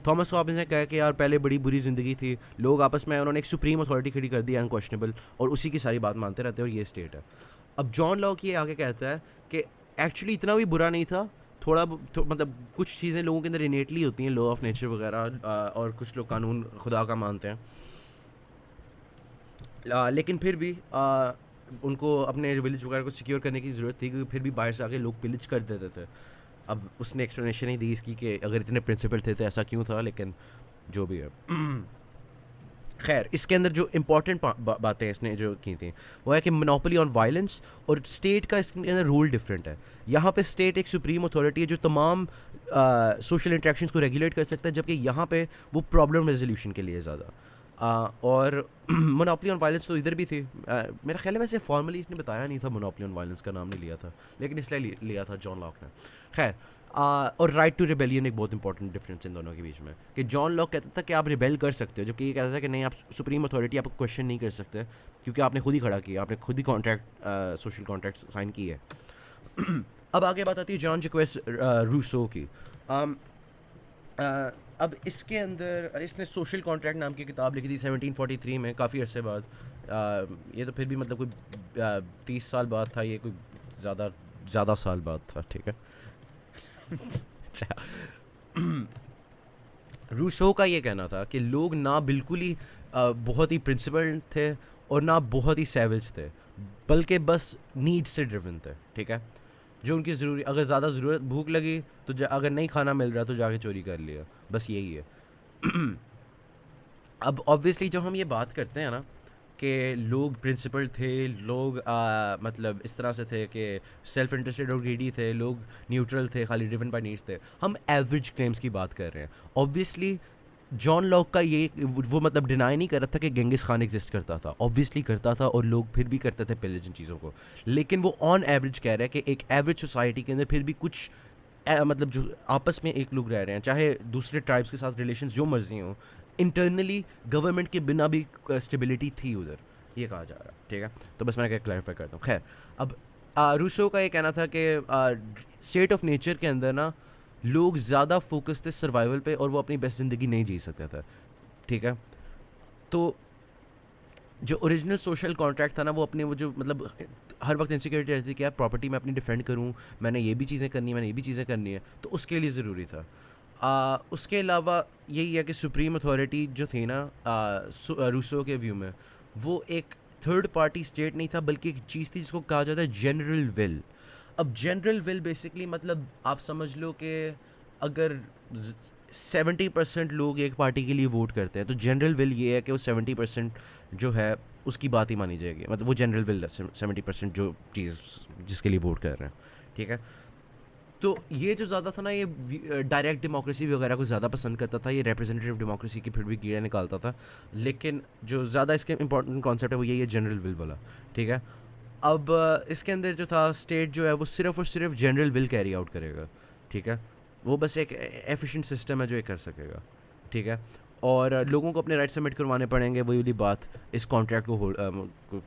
थॉमस हॉब्स ने कहा कि यार पहले बड़ी बुरी ज़िंदगी थी, लोग आपस में, उन्होंने एक सुप्रीम अथॉरिटी खड़ी कर दी अनक्वेश्चनेबल, और उसी की सारी बात मानते रहते हैं, और ये स्टेट है। अब जॉन लॉक ये आगे कहता है कि एक्चुअली इतना भी बुरा नहीं था, मतलब कुछ चीज़ें लोगों के अंदर इनेटली होती हैं, लॉ ऑफ नेचर वगैरह, और कुछ लोग कानून खुदा का मानते हैं, लेकिन फिर भी उनको अपने विलेज वगैरह को सिक्योर करने की ज़रूरत थी, क्योंकि फिर भी बाहर से आके लोग पिलिज कर देते थे। अब उसने एक्सप्लेनेशन ही दी इसकी कि अगर इतने प्रिंसिपल थे तो ऐसा क्यों था, लेकिन जो भी है। खैर इसके अंदर जो इम्पोर्टेंट बातें इसने जो की थी वो है कि मोनोपोली ऑन वायलेंस, और स्टेट का इसके अंदर रूल डिफरेंट है। यहाँ पे स्टेट एक सुप्रीम अथॉरिटी है जो तमाम सोशल इंटरेक्शंस को रेगुलेट कर सकता है, जबकि यहाँ पे वो प्रॉब्लम रेजोल्यूशन के लिए ज़्यादा। और मोनोपोली ऑन वायलेंस तो इधर भी थी, मेरा ख्याल है वैसे फॉर्मली इसने बताया नहीं था, मोनोपोली ऑन वायलेंस का नाम नहीं लिया था, लेकिन इसलिए लिया था जॉन लॉक ने। खैर और राइट टू रिबेलियन एक बहुत इंपॉर्टेंट डिफरेंस इन दोनों के बीच में, कि जॉन लॉक कहता था कि आप रिबेल कर सकते हो, जबकि ये कहता था कि नहीं, आप सुप्रीम अथॉरिटी आप क्वेश्चन नहीं कर सकते, क्योंकि आपने खुद ही खड़ा किया, आपने खुद ही कॉन्ट्रैक्ट सोशल कॉन्ट्रैक्ट साइन की है। अब आगे बात आती है जॉन जैक्वेस रूसो की। अब इसके अंदर इसने सोशल कॉन्ट्रैक्ट नाम की किताब लिखी थी 1743 में, काफ़ी अरसे बाद। ये तो फिर भी मतलब कोई 30 साल बाद था, ये कोई ज़्यादा साल बाद था, ठीक है। रूसो का ये कहना था कि लोग ना बिल्कुल ही बहुत ही प्रिंसिपल्ड थे और ना बहुत ही सैवेज थे, बल्कि बस नीड से ड्रिवन थे, ठीक है। जो उनकी ज़रूरी, अगर ज़्यादा ज़रूरत भूख लगी तो अगर नहीं खाना मिल रहा तो जाके चोरी कर लिया, बस यही है। अब ऑब्वियसली जब हम ये बात करते हैं ना कि लोग प्रिंसिपल थे, लोग मतलब इस तरह से थे कि सेल्फ इंटरेस्टेड और ग्रीडी थे, लोग न्यूट्रल थे, खाली ड्रिवन बाय नीड्स थे, हम एवरेज क्लेम्स की बात कर रहे हैं। ऑब्वियसली जॉन लॉक का ये वो मतलब डिनाई नहीं कर रहा था कि गेंगिस खान एग्जिस्ट करता था, ऑब्वियसली करता था, और लोग फिर भी करते थे पिलेज इन चीज़ों को, लेकिन वो ऑन एवरेज कह रहा है कि एक एवरेज सोसाइटी के अंदर फिर भी कुछ मतलब जो आपस में एक लोग रह रहे हैं, चाहे दूसरे ट्राइब्स के साथ रिलेशंस जो मर्जी हों, इंटरनली गवर्नमेंट के बिना भी स्टेबिलिटी थी उधर, ये कहा जा रहा है, ठीक है। तो बस मैं क्या क्लैरिफाई करता हूँ। खैर अब रूसो का ये कहना था कि स्टेट ऑफ नेचर के अंदर ना लोग ज़्यादा फोकस थे सर्वाइवल पे, और वो अपनी बेस्ट ज़िंदगी नहीं जी सकता था, ठीक है। तो जो ओरिजिनल सोशल कॉन्ट्रैक्ट था ना, वो अपने वो जो मतलब हर वक्त इनसिक्योरिटी रहती थी कि यार प्रॉपर्टी मैं अपनी डिफेंड करूँ, मैंने ये भी चीज़ें करनी है, मैंने ये भी चीज़ें करनी है, तो उसके लिए ज़रूरी था। उसके अलावा यही है कि सुप्रीम अथॉरिटी जो थी ना रूसो के व्यू में, वो एक थर्ड पार्टी स्टेट नहीं था, बल्कि एक चीज़ थी जिसको कहा जाता है जनरल विल। अब जनरल विल बेसिकली मतलब आप समझ लो कि अगर 70% लोग एक पार्टी के लिए वोट करते हैं, तो जनरल विल ये है कि वो 70% जो है उसकी बात ही मानी जाएगी, मतलब वो जनरल विल है 70% जो चीज़ जिसके लिए वोट कर रहे हैं, ठीक है। तो ये जो ज़्यादा था ना, ये डायरेक्ट डेमोक्रेसी वगैरह को ज़्यादा पसंद करता था, ये रिप्रेजेंटेटिव डेमोक्रेसी की फिर भी कीड़ा निकालता था, लेकिन जो ज़्यादा इसके इंपॉर्टेंट कॉन्सेप्ट है वो यही है जनरल विल वाला, ठीक है। अब इसके अंदर जो था स्टेट जो है वो सिर्फ और सिर्फ जनरल विल कैरी आउट करेगा, ठीक है। वो बस एक एफिशिएंट सिस्टम है जो ये कर सकेगा, ठीक है। और लोगों को अपने राइट सबमिट करवाने पड़ेंगे, वही वाली बात इस कॉन्ट्रैक्ट को होल्ड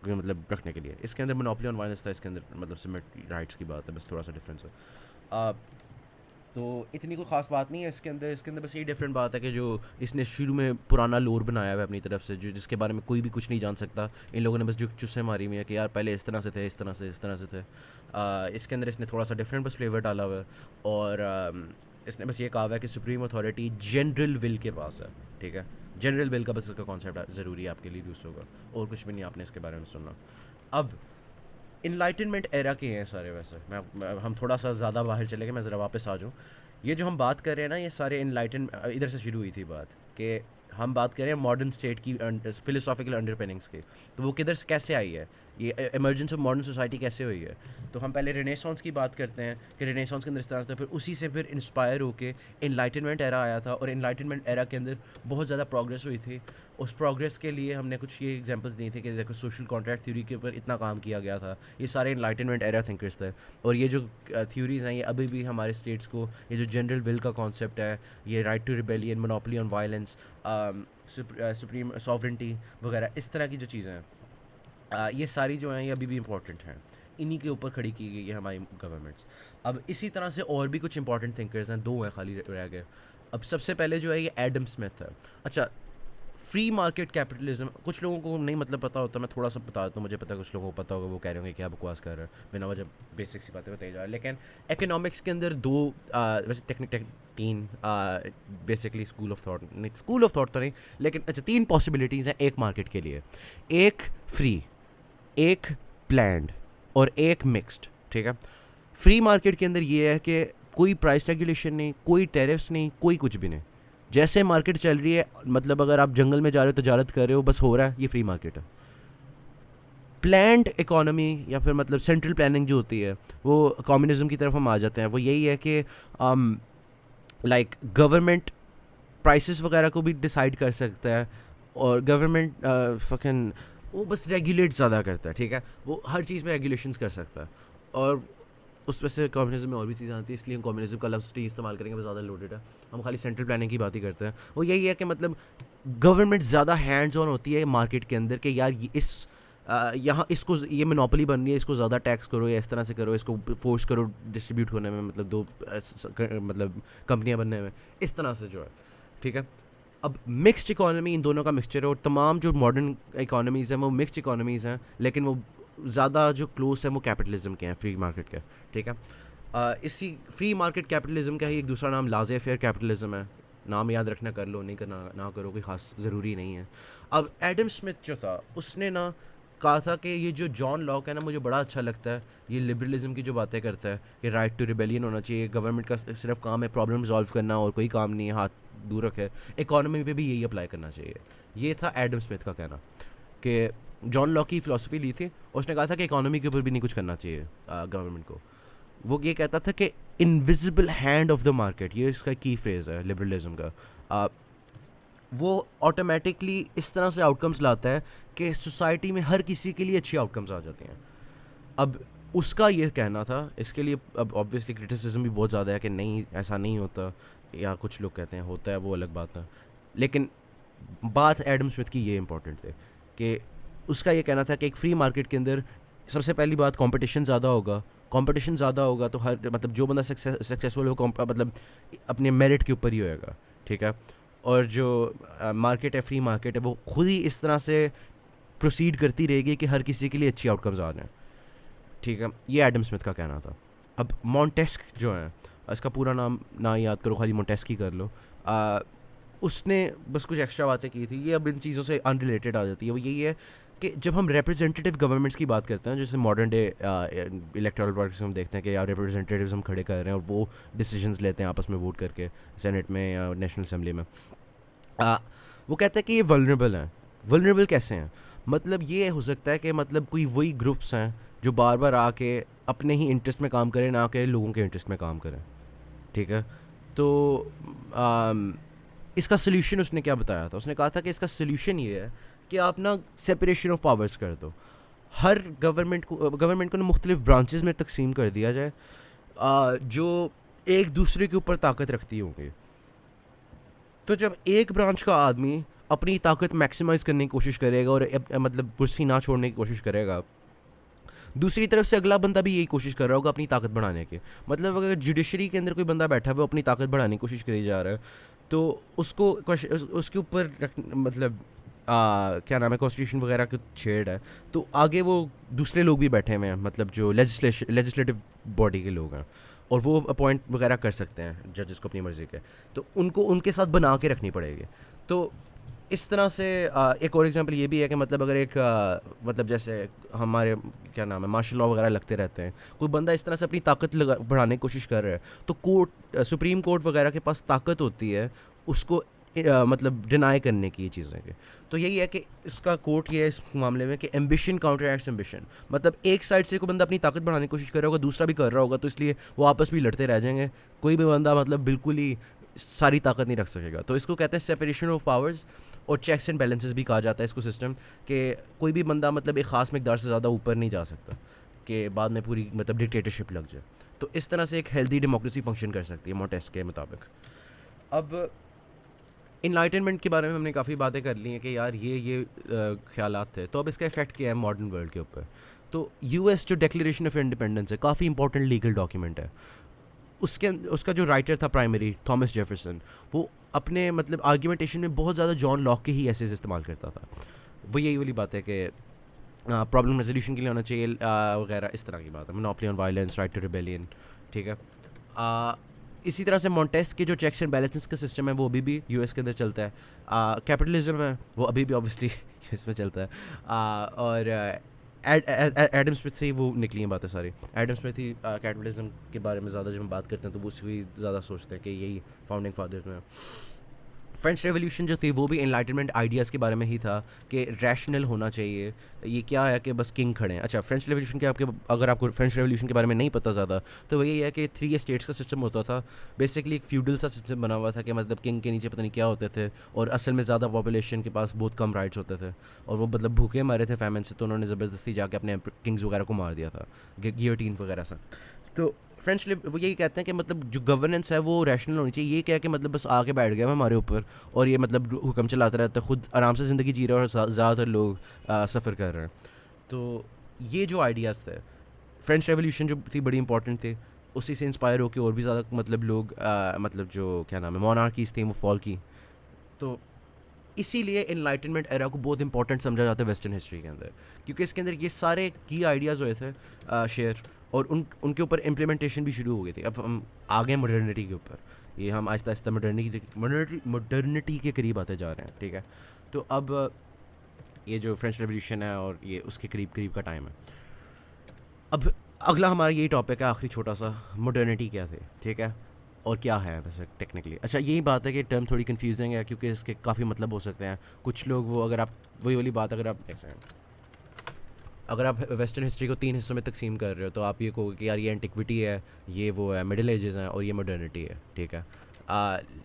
मतलब रखने के लिए। इसके अंदर मोनोपोली ऑन वायलेंस था, इसके अंदर मतलब सबमिट राइट्स की बात है, बस थोड़ा सा डिफरेंस है। तो इतनी कोई ख़ास बात नहीं है इसके अंदर बस यही डिफरेंट बात है कि जो इसने शुरू में पुराना लोर बनाया हुआ है अपनी तरफ से, जो जिसके बारे में कोई भी कुछ नहीं जान सकता, इन लोगों ने बस जो चुस्से मारी हुई है कि यार पहले इस तरह से थे, इस तरह से, इस तरह से थे। इसके अंदर इसने थोड़ा सा डिफरेंट बस फ्लेवर डाला हुआ है, और इसने बस ये कहा हुआ है कि सुप्रीम अथॉरिटी जनरल विल के पास है, ठीक है। जनरल विल का बस इसका कॉन्सेप्ट ज़रूरी है आपके लिए यूज़ होगा, और कुछ भी नहीं आपने इसके बारे में सुनना। अब इनलाइटनमेंट एरा के हैं सारे, वैसे हम थोड़ा सा ज़्यादा बाहर चले गए, मैं ज़रा वापस आ जाऊँ। ये जो हम बात कर रहे हैं ना, ये सारे इनलाइटन इधर से शुरू हुई थी बात, कि हम बात करें मॉडर्न स्टेट की फिलोसॉफिकल अंडरपिनिंग्स की, तो वो किधर से कैसे आई है, ये इमर्जेंस ऑफ मॉडर्न सोसाइटी कैसे हुई है। तो हम पहले रेनेसांस की बात करते हैं कि रेनेसांस के अंदर इस तरह से, फिर उसी से फिर इंस्पायर होके इनलाइटनमेंट एरा आया था, और इनलाइटनमेंट एरा के अंदर बहुत ज़्यादा प्रोग्रेस हुई थी। उस प्रोग्रेस के लिए हमने कुछ ये एग्जांपल्स दिए थे कि देखो सोशल कॉन्ट्रैक्ट थ्योरी के ऊपर इतना काम किया गया था, ये सारे इनलाइटनमेंट एरा थिंकर्स थे। और ये जो थ्योरीज़ हैं, ये अभी भी हमारे स्टेट्स को, ये जो जनरल विल का कॉन्सेप्ट है, ये right to rebellion, monopoly on violence, supreme sovereignty वगैरह, इस तरह की जो चीज़ें हैं, ये सारी जो हैं ये अभी भी इंपॉर्टेंट हैं। इन्हीं के ऊपर खड़ी की गई है हमारी गवर्नमेंट्स। अब इसी तरह से और भी कुछ इंपॉर्टेंट थिंकर्स हैं, दो हैं खाली रह गए। अब सबसे पहले जो है ये एडम स्मिथ है। अच्छा, फ्री मार्केट कैपिटलिज्म कुछ लोगों को नहीं मतलब पता होता, मैं थोड़ा सा बता देता हूँ, मुझे पता है कुछ लोगों को पता होगा, वो कह रहे होंगे क्या बकवास कर रहा है, बिना वजह बेसिक सी बातें बताई जा रहा है। लेकिन इकोनॉमिक्स के अंदर दो वैसे तीन बेसिकली स्कूल ऑफ थॉट तो नहीं, लेकिन अच्छा तीन पॉसिबिलिटीज़ हैं एक मार्केट के लिए, एक फ्री, एक प्लैंड और एक मिक्स्ड, ठीक है। फ्री मार्केट के अंदर ये है कि कोई प्राइस रेगुलेशन नहीं, कोई टैरिफ्स नहीं, कोई कुछ भी नहीं, जैसे मार्केट चल रही है, मतलब अगर आप जंगल में जा रहे हो तजारत कर रहे हो, बस हो रहा है, ये फ्री मार्केट है। प्लान्ड इकोनॉमी या फिर मतलब सेंट्रल प्लानिंग जो होती है, वो कम्युनिज्म की तरफ हम आ जाते हैं। वो यही है कि लाइक गवर्नमेंट प्राइसेस वगैरह को भी डिसाइड कर सकता है, और गवर्नमेंट फकिंग वो बस रेगुलेट ज़्यादा करता है, ठीक है। वो हर चीज़ में रेगुलेशंस कर सकता है, और उस वजह से कम्युनिज्म में और भी चीज़ें आती हैं, इसलिए हम कम्युनिज्म का लफ्ज़ इस्तेमाल करेंगे वो ज़्यादा लोडेड है। हम खाली सेंट्रल प्लानिंग की बात ही करते हैं। वो यही है कि मतलब गवर्नमेंट ज़्यादा हैंड्स ऑन होती है मार्केट के अंदर, कि यार यहाँ इसको ये मोनोपोली बन रही है, इसको ज़्यादा टैक्स करो या इस तरह से करो, इसको फोर्स करो डिस्ट्रीब्यूट होने में, मतलब दो मतलब कंपनियाँ बनने में, इस तरह से जो है, ठीक है। अब मिक्स्ड इकोनॉमी इन दोनों का मिक्सचर है, और तमाम जो मॉडर्न इकोनॉमीज़ हैं वो मिक्स्ड इकोनॉमीज़ हैं, लेकिन वो ज़्यादा जो क्लोज हैं वो कैपिटलिज्म के हैं, फ्री मार्केट के, ठीक है। इसी फ्री मार्केट कैपिटलिज्म का ही एक दूसरा नाम लाज़े फेयर कैपिटलिज्म है। नाम याद रखना, कर लो, नहीं करना ना करो, कोई ख़ास ज़रूरी नहीं है। अब एडम स्मिथ जो था, उसने ना कहा था कि ये जो जॉन लॉक है ना, मुझे बड़ा अच्छा लगता है, ये लिबरलिज्म की जो बातें करता है कि राइट टू रिबेलियन होना चाहिए, गवर्नमेंट का सिर्फ काम है प्रॉब्लम सॉल्व करना और कोई काम नहीं है, हाथ दूर रखे, इकोनॉमी पे भी यही अप्लाई करना चाहिए। ये था एडम स्मिथ का कहना, कि जॉन लॉक की फ़िलासफ़ी ली थी, उसने कहा था कि इकोनॉमी के ऊपर भी नहीं कुछ करना चाहिए गवर्नमेंट को। वो ये कहता था कि invisible hand of the market, ये इसका की फ्रेज़ है लिबरलिज्म का। वो ऑटोमेटिकली इस तरह से आउटकम्स लाता है कि सोसाइटी में हर किसी के लिए अच्छी आउटकम्स आ जाती हैं। अब उसका ये कहना था, इसके लिए अब ऑब्वियसली क्रिटिसिज्म भी बहुत ज़्यादा है कि नहीं ऐसा नहीं होता, या कुछ लोग कहते हैं होता है, वो अलग बात है। लेकिन बात एडम स्मिथ की ये इंपॉर्टेंट है कि उसका ये कहना था कि एक फ्री मार्केट के अंदर सबसे पहली बात कंपटीशन ज़्यादा होगा, कंपटीशन ज़्यादा होगा तो हर मतलब जो बंदा सक्सेसफुल हो मतलब अपने मेरिट के ऊपर ही होएगा, ठीक है। और जो मार्केट है, फ्री मार्केट है, वो खुद ही इस तरह से प्रोसीड करती रहेगी कि हर किसी के लिए अच्छी आउटकम्स आ जाएँ, ठीक है। ये एडम स्मिथ का कहना था। अब मॉन्टेस्क जो है, इसका पूरा नाम ना याद करो, खाली मॉन्टेस्क ही कर लो। उसने बस कुछ एक्स्ट्रा बातें की थी, ये अब इन चीज़ों से अनरिलेटेड आ जाती है। वो यही है कि जब हम रिप्रेजेंटेटिव गवर्नमेंट्स की बात करते हैं, जैसे मॉडर्न डे इलेक्टोरल पॉलिटिक्स में हम देखते हैं कि यार रिप्रेजेंटेटिव्स हम खड़े कर रहे हैं और वो डिसीजंस लेते हैं आपस में वोट करके, सेनेट में या नेशनल असेंबली में। वो कहते हैं कि ये वल्नरेबल हैं। वल्नरेबल कैसे हैं? मतलब ये हो सकता है कि मतलब कोई वही ग्रुप्स हैं जो बार बार आके अपने ही इंटरेस्ट में काम करें, ना कि लोगों के इंटरेस्ट में काम करें, ठीक है। तो इसका सोल्यूशन उसने क्या बताया था? उसने कहा था कि इसका सोल्यूशन ये है कि आप ना सेपरेशन ऑफ पावर्स कर दो। हर गवर्नमेंट को ना मुख्तलिफ ब्रांचेस में तकसीम कर दिया जाए, जो एक दूसरे के ऊपर ताकत रखती होंगी। तो जब एक ब्रांच का आदमी अपनी ताकत मैक्सिमाइज करने की कोशिश करेगा और मतलब कुर्सी ना छोड़ने की कोशिश करेगा, दूसरी तरफ से अगला बंदा भी यही कोशिश कर रहा होगा अपनी ताकत बढ़ाने की। मतलब अगर जुडिशरी के अंदर कोई बंदा बैठा है वो अपनी ताकत बढ़ाने की कोशिश करी जा रहा है, तो उसको उसके ऊपर मतलब क्या नाम है, कॉन्स्टिट्यूशन वगैरह का छेड़ है, तो आगे वो दूसरे लोग भी बैठे हुए हैं, मतलब जो लेजिस्लेटिव बॉडी के लोग हैं, और वो अपॉइंट वगैरह कर सकते हैं जजेस को अपनी मर्ज़ी के, तो उनको उनके साथ बना के रखनी पड़ेगी। तो इस तरह से एक और एग्जांपल ये भी है कि मतलब अगर एक मतलब जैसे हमारे क्या नाम है मार्शल लॉ वगैरह लगते रहते हैं, कोई बंदा इस तरह से अपनी ताकत बढ़ाने की कोशिश कर रहा है, तो कोर्ट सुप्रीम कोर्ट वगैरह के पास ताकत होती है उसको मतलब डिनाई करने की ये चीज़ें के। तो यही है कि इसका कोर्ट ये है इस मामले में कि एम्बिशन काउंटर एक्ट्स एम्बिशन, मतलब एक साइड से कोई बंदा अपनी ताकत बढ़ाने की कोशिश कर रहा होगा, दूसरा भी कर रहा होगा, तो इसलिए वो आपस में लड़ते रह जाएंगे, कोई भी बंदा मतलब बिल्कुल ही सारी ताकत नहीं रख सकेगा। तो इसको कहते हैं सेपरेशन ऑफ पावर्स, और चेक्स एंड बैलेंसेस भी कहा जाता है इसको सिस्टम, कि कोई भी बंदा मतलब एक ख़ास मकदार से ज़्यादा ऊपर नहीं जा सकता कि बाद में पूरी मतलब डिक्टेटरशिप लग जाए। तो इस तरह से एक हेल्दी डेमोक्रेसी फंक्शन कर सकती है मोंटेस्क्यू के मुताबिक। अब इनलाइटनमेंट के बारे में हमने काफ़ी बातें कर ली हैं कि यार ये ख्यालात थे, तो अब इसका इफेक्ट क्या है मॉडर्न वर्ल्ड के ऊपर। तो यूएस जो डिक्लेरेशन ऑफ इंडिपेंडेंस है काफ़ी इंपॉर्टेंट लीगल डॉक्यूमेंट है। उसका जो राइटर था प्राइमरी थॉमस जेफरसन, वो अपने मतलब आर्ग्यूमेंटेशन में बहुत ज़्यादा जॉन लॉक के ही एसेज इस्तेमाल करता था। वो यही वाली बात है कि प्रॉब्लम रेजोल्यूशन के लिए होना चाहिए वगैरह, इस तरह की बात है, monopoly on violence, right to rebellion, ठीक है। इसी तरह से मॉन्टेस्क्यू के जो चेक्स एंड बैलेंसेस का सिस्टम है वो अभी भी यूएस के अंदर चलता है। कैपिटलिज्म है वो अभी भी ऑब्वियसली यूएस में चलता है। और एडम स्मिथ से ही वो निकली हैं बातें सारी। एडम स्मिथ ही कैपिटलिज्म के बारे में ज़्यादा जब हम बात करते हैं तो वो उसको ही ज़्यादा सोचते हैं कि यही फाउंडिंग फादर्स में। फ्रेंच रेवोल्यूशन जो थी वो भी एनलाइटनमेंट आइडियाज़ के बारे में ही था कि रैशनल होना चाहिए। ये क्या है कि बस किंग खड़े हैं। अच्छा, फ्रेंच रेवोल्यूशन के अगर आपको फ्रेंच रेवोल्यूशन के बारे में नहीं पता ज़्यादा, तो वही है कि 3 स्टेट्स का सिस्टम होता था। बेसिकली एक फ्यूडल सा सिस्टम बना हुआ था कि मतलब किंग के नीचे पता नहीं क्या होते थे, और असल में ज़्यादा पॉपुलेशन के पास बहुत कम राइट्स होते थे, और वो मतलब भूखे मारे थे फैमिन से, तो उन्होंने ज़बरदस्ती जाके अपने किंग्स वगैरह को मार दिया था गियोटिन वगैरह से। तो फ्रेंच वो यही कहते हैं कि मतलब जो गवर्नेंस है वो रैशनल होनी चाहिए। ये क्या है कि मतलब बस आके बैठ गया हमारे ऊपर और ये मतलब हुक्म चलाता रहता है, खुद आराम से ज़िंदगी जी रहा है और ज़्यादातर लोग सफ़र कर रहे हैं। तो ये जो आइडियाज़ थे, फ्रेंच रेवोल्यूशन जो थी बड़ी इंपॉर्टेंट थे, उसी से इंस्पायर होकर और भी ज़्यादा मतलब लोग मतलब जो क्या नाम है मोनार्कीज़ थी वो फॉल की। तो इसीलिए एनलाइटनमेंट एरा को बहुत इंपॉर्टेंट समझा जाता है वेस्टर्न हिस्ट्री के अंदर, क्योंकि इसके अंदर ये सारे की आइडियाज़ हुए थे शेयर, और उनके ऊपर इम्प्लीमेंटेशन भी शुरू हो गई थी। अब हम आ गए मॉडर्निटी के ऊपर, ये हम आहिस्ता आहिस्ता मॉडर्निटी के करीब आते जा रहे हैं, ठीक है। तो अब ये जो फ्रेंच रेवोल्यूशन है और ये उसके करीब करीब का टाइम है। अब अगला हमारा यही टॉपिक है आखिरी छोटा सा, मॉडर्निटी क्या थे, ठीक है, और क्या है वैसे टेक्निकली। अच्छा, यही बात है कि टर्म थोड़ी कंफ्यूजिंग है क्योंकि इसके काफ़ी मतलब हो सकते हैं। कुछ लोग वो अगर आप वही वाली बात अगर आप वेस्टर्न हिस्ट्री को 3 हिस्सों में तकसीम कर रहे हो, तो आप ये कहोगे कि यार ये एंटिक्विटी है, ये वो है मिडिल एजेस हैं, और ये मॉडर्निटी है, ठीक है।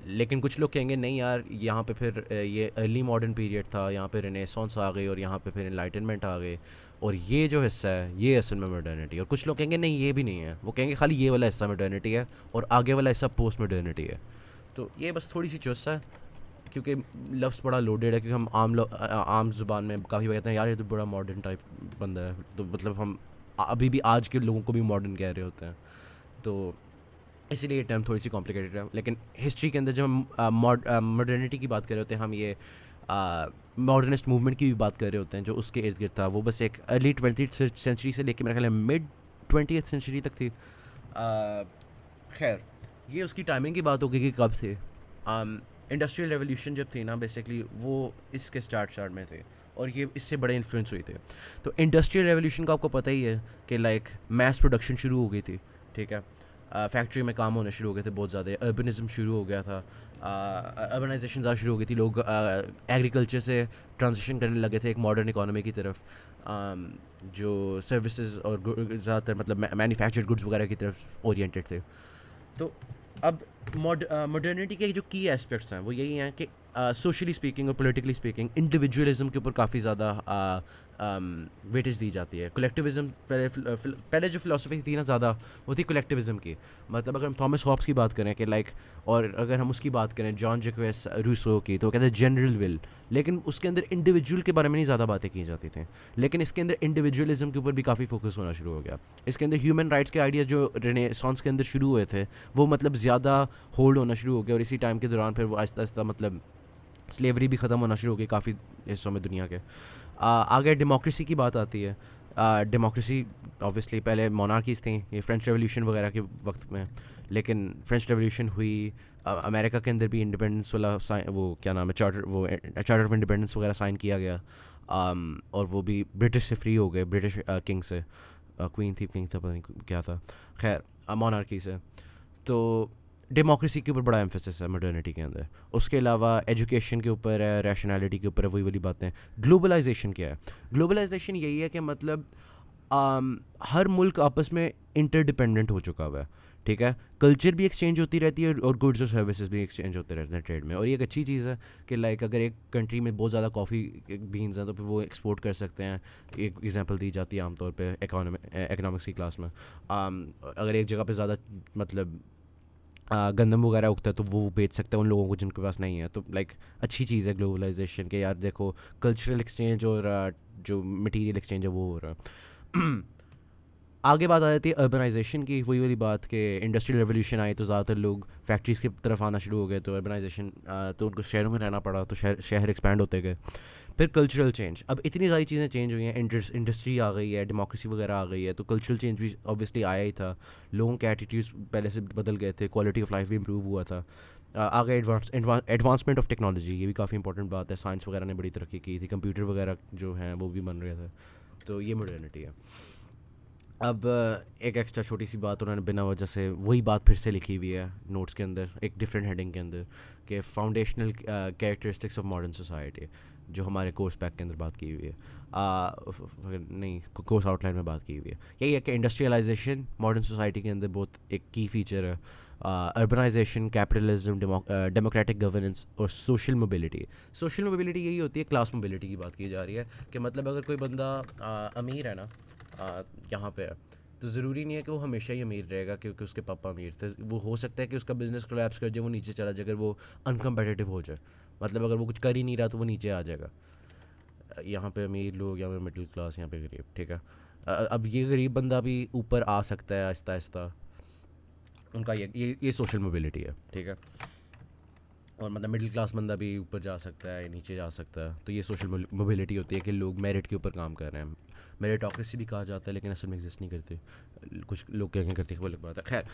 लेकिन कुछ लोग कहेंगे नहीं यार, यहाँ पे फिर ये अर्ली मॉडर्न पीरियड था, यहाँ पे रेनेसांस आ गई, और यहाँ पे फिर एनलाइटनमेंट आ गई, और ये जो हिस्सा है ये असल में मॉडर्निटी। और कुछ लोग कहेंगे नहीं ये भी नहीं है, वो कहेंगे खाली ये वाला हिस्सा मॉडर्निटी है और आगे वाला हिस्सा पोस्ट मॉडर्निटी है। तो ये बस थोड़ी सी चुस्त है क्योंकि लफ्ज़ बड़ा लोडेड है, क्योंकि हम आम ज़ुबान में काफ़ी बार कहते हैं यार ये तो बड़ा मॉडर्न टाइप बंदा है, तो मतलब हम अभी भी आज के लोगों को भी मॉडर्न कह रहे होते हैं, तो इसीलिए ये टर्म थोड़ी सी कॉम्प्लिकेटेड है। लेकिन हिस्ट्री के अंदर जब हम मॉडर्निटी की बात कर रहे होते हैं, हम ये मॉडर्निस्ट मूवमेंट की भी बात कर रहे होते हैं जो उसके इर्द गिर्द था। वो बस एक अर्ली 20th सेंचुरी से लेकर मेरे ख्याल में मिड 20th सेंचुरी तक थी। खैर, ये उसकी टाइमिंग की बात होगी कि कब थे। इंडस्ट्रियल रेवोल्यूशन जब थी ना, बेसिकली वो इसके स्टार्ट में थे, और ये इससे बड़े इन्फ्लुएंस हुए थे। तो इंडस्ट्रियल रेवोल्यूशन का आपको पता ही है कि लाइक मैस प्रोडक्शन शुरू हो गई थी, ठीक है। फैक्ट्री में काम होने शुरू हो गए थे बहुत ज़्यादा, अर्बनिज़म शुरू हो गया था, अर्बनाइजेशन ज़्यादा शुरू हो गई थी, लोग एग्रीकल्चर से ट्रांजिशन करने लगे थे एक मॉडर्न इकोनॉमी की तरफ, जो सर्विसेज और ज़्यादातर मतलब मैन्युफैक्चर्ड गुड्स वगैरह की तरफ ओरिएंटेड थे। तो अब मॉडर्निटी के जो की एस्पेक्ट्स हैं वो यही हैं कि सोशली स्पीकिंग और पॉलिटिकली स्पीकिंग इंडिविजुअलिज्म के ऊपर काफ़ी ज़्यादा वेटेज दी जाती है। कलेक्टिविज़म पहले जो फ़िलासफ़ी थी ना ज़्यादा, वो थी कलेक्टिविज़म की। मतलब अगर हम थॉमस हॉब्स की बात करें कि लाइक, और अगर हम उसकी बात करें जॉन जैक्वेस रूसो की, तो वो कहते हैं जनरल विल, लेकिन उसके अंदर इंडिविजुअल के बारे में नहीं ज़्यादा बातें की जाती थी। लेकिन इसके अंदर इंडिविजुअलिज्म के ऊपर भी काफ़ी फोकस होना शुरू हो गया। इसके अंदर ह्यूमन राइट्स के आइडिया जो रेनेसांस के अंदर शुरू हुए थे, वो मतलब ज़्यादा होल्ड होना शुरू हो गया, और इसी टाइम के दौरान फिर वो आहिस्ता आहिस्ता मतलब स्लेवरी भी ख़त्म होना शुरू हो गई काफ़ी हिस्सों में दुनिया के। आगे डेमोक्रेसी की बात आती है। डेमोक्रेसी ऑब्वियसली पहले मोनार्कीज़ थी, ये फ्रेंच रेवोल्यूशन वगैरह के वक्त में, लेकिन फ्रेंच रेवोल्यूशन हुई, अमेरिका के अंदर भी इंडिपेंडेंस वाला वो क्या नाम है, चार्टर ऑफ इंडिपेंडेंस वगैरह साइन किया गया। और वो भी ब्रिटिश से फ्री हो गए, ब्रिटिश किंग से, क्वीन थी, किंग था, पता नहीं क्या था, खैर मोनार्की से। तो डेमोक्रेसी के ऊपर बड़ा एम्फेसिस है मॉडर्निटी के अंदर। उसके अलावा एजुकेशन के ऊपर है, रैशनैलिटी के ऊपर है, वही वाली बातें। ग्लोबलाइजेशन क्या है? ग्लोबलाइजेशन यही है कि मतलब हर मुल्क आपस में इंटरडिपेंडेंट हो चुका हुआ है, ठीक है। कल्चर भी एक्सचेंज होती रहती है, और गुड्स और सर्विसेज भी एक्सचेंज होते रहते हैं ट्रेड में, और ये एक अच्छी चीज़ है कि लाइक अगर एक कंट्री में बहुत ज़्यादा कॉफ़ी बीन्स हैं तो फिर वो एक्सपोर्ट कर सकते हैं। एक एग्जांपल दी जाती है आमतौर पे इकोनॉमिक्स की क्लास में। अगर एक जगह पे ज़्यादा मतलब गंदम वगैरह उगता है तो वो बेच सकते हैं उन लोगों को जिनके पास नहीं है। तो लाइक अच्छी चीज़ है ग्लोबलाइजेशन के, यार देखो कल्चरल एक्सचेंज और जो मटेरियल एक्सचेंज है वो हो रहा है। आगे बात आ जाती है अर्बनाइजेशन की, वही वाली बात कि इंडस्ट्रियल रेवोल्यूशन आई तो ज़्यादातर लोग फैक्ट्रीज़ की तरफ आना शुरू हो गए, तो अर्बनाइजेशन, तो उनको शहरों में रहना पड़ा, तो शहर एक्सपैंड होते गए। फिर कल्चरल चेंज, अब इतनी सारी चीज़ें चेंज हुई हैं, इंडस्ट्री आ गई है, डेमोक्रेसी वगैरह आ गई है, तो कल्चरल चेंज भी ऑब्वियसली आया ही था। लोगों के एटीट्यूड्स पहले से बदल गए थे, क्वालिटी ऑफ लाइफ भी इम्प्रूव हुआ था। आगे एडवांसमेंट ऑफ टेक्नोलॉजी, ये भी काफ़ी इंपॉर्टेंट बात है। साइंस वगैरह ने बड़ी तरक्की की थी, कंप्यूटर वगैरह जो हैं वो भी बन रहे थे, तो ये मॉडर्निटी है। अब एक एक्स्ट्रा छोटी सी बात उन्होंने बिना वजह से वही बात फिर से लिखी हुई है नोट्स के अंदर, एक डिफरेंट हेडिंग के अंदर, कि foundational characteristics of modern society, जो हमारे कोर्स पैक के अंदर बात की हुई है, नहीं कोर्स आउटलाइन में बात की हुई है। यही है कि इंडस्ट्रियलाइजेशन मॉडर्न सोसाइटी के अंदर बहुत एक की फीचर है। अर्बनाइजेशन, कैपिटलिज्म, डेमोक्रेटिक गवर्नेंस और सोशल मोबिलिटी। सोशल मोबिलिटी यही होती है, क्लास मोबिलिटी की बात की जा रही है, कि मतलब अगर कोई बंदा अमीर है ना, यहाँ पे है, तो ज़रूरी नहीं है कि वो हमेशा ही अमीर रहेगा क्योंकि उसके पापा अमीर थे। वो हो सकता है कि उसका बिजनेस कोलैप्स कर जाए, वो नीचे चला जाए, अगर वो अनकम्पिटिटिव हो जाए, मतलब अगर वो कुछ कर ही नहीं रहा तो वो नीचे आ जाएगा। यहाँ पे अमीर लोग, यहाँ पे मिडिल क्लास, यहाँ पे गरीब, ठीक है। अब ये गरीब बंदा भी ऊपर आ सकता है आहिस्ता आहिस्ता, उनका ये सोशल मोबिलिटी है, ठीक है। और मतलब मिडिल क्लास बंदा भी ऊपर जा सकता है, नीचे जा सकता है, तो ये सोशल मोबिलिटी होती है कि लोग मेरिट के ऊपर काम कर रहे हैं। मेरिटोक्रेसी भी कहा जाता है, लेकिन असल में एग्जिस्ट नहीं करते, कुछ लोग क्या क्या करते हैं वो अलग बात है। खैर,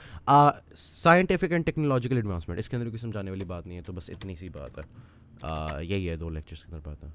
साइंटिफिक एंड टेक्नोलॉजिकल एडवांसमेंट, इसके अंदर कोई समझाने वाली बात नहीं है, तो बस इतनी सी बात है। यही है 2 लेक्चर्स के अंदर बात है।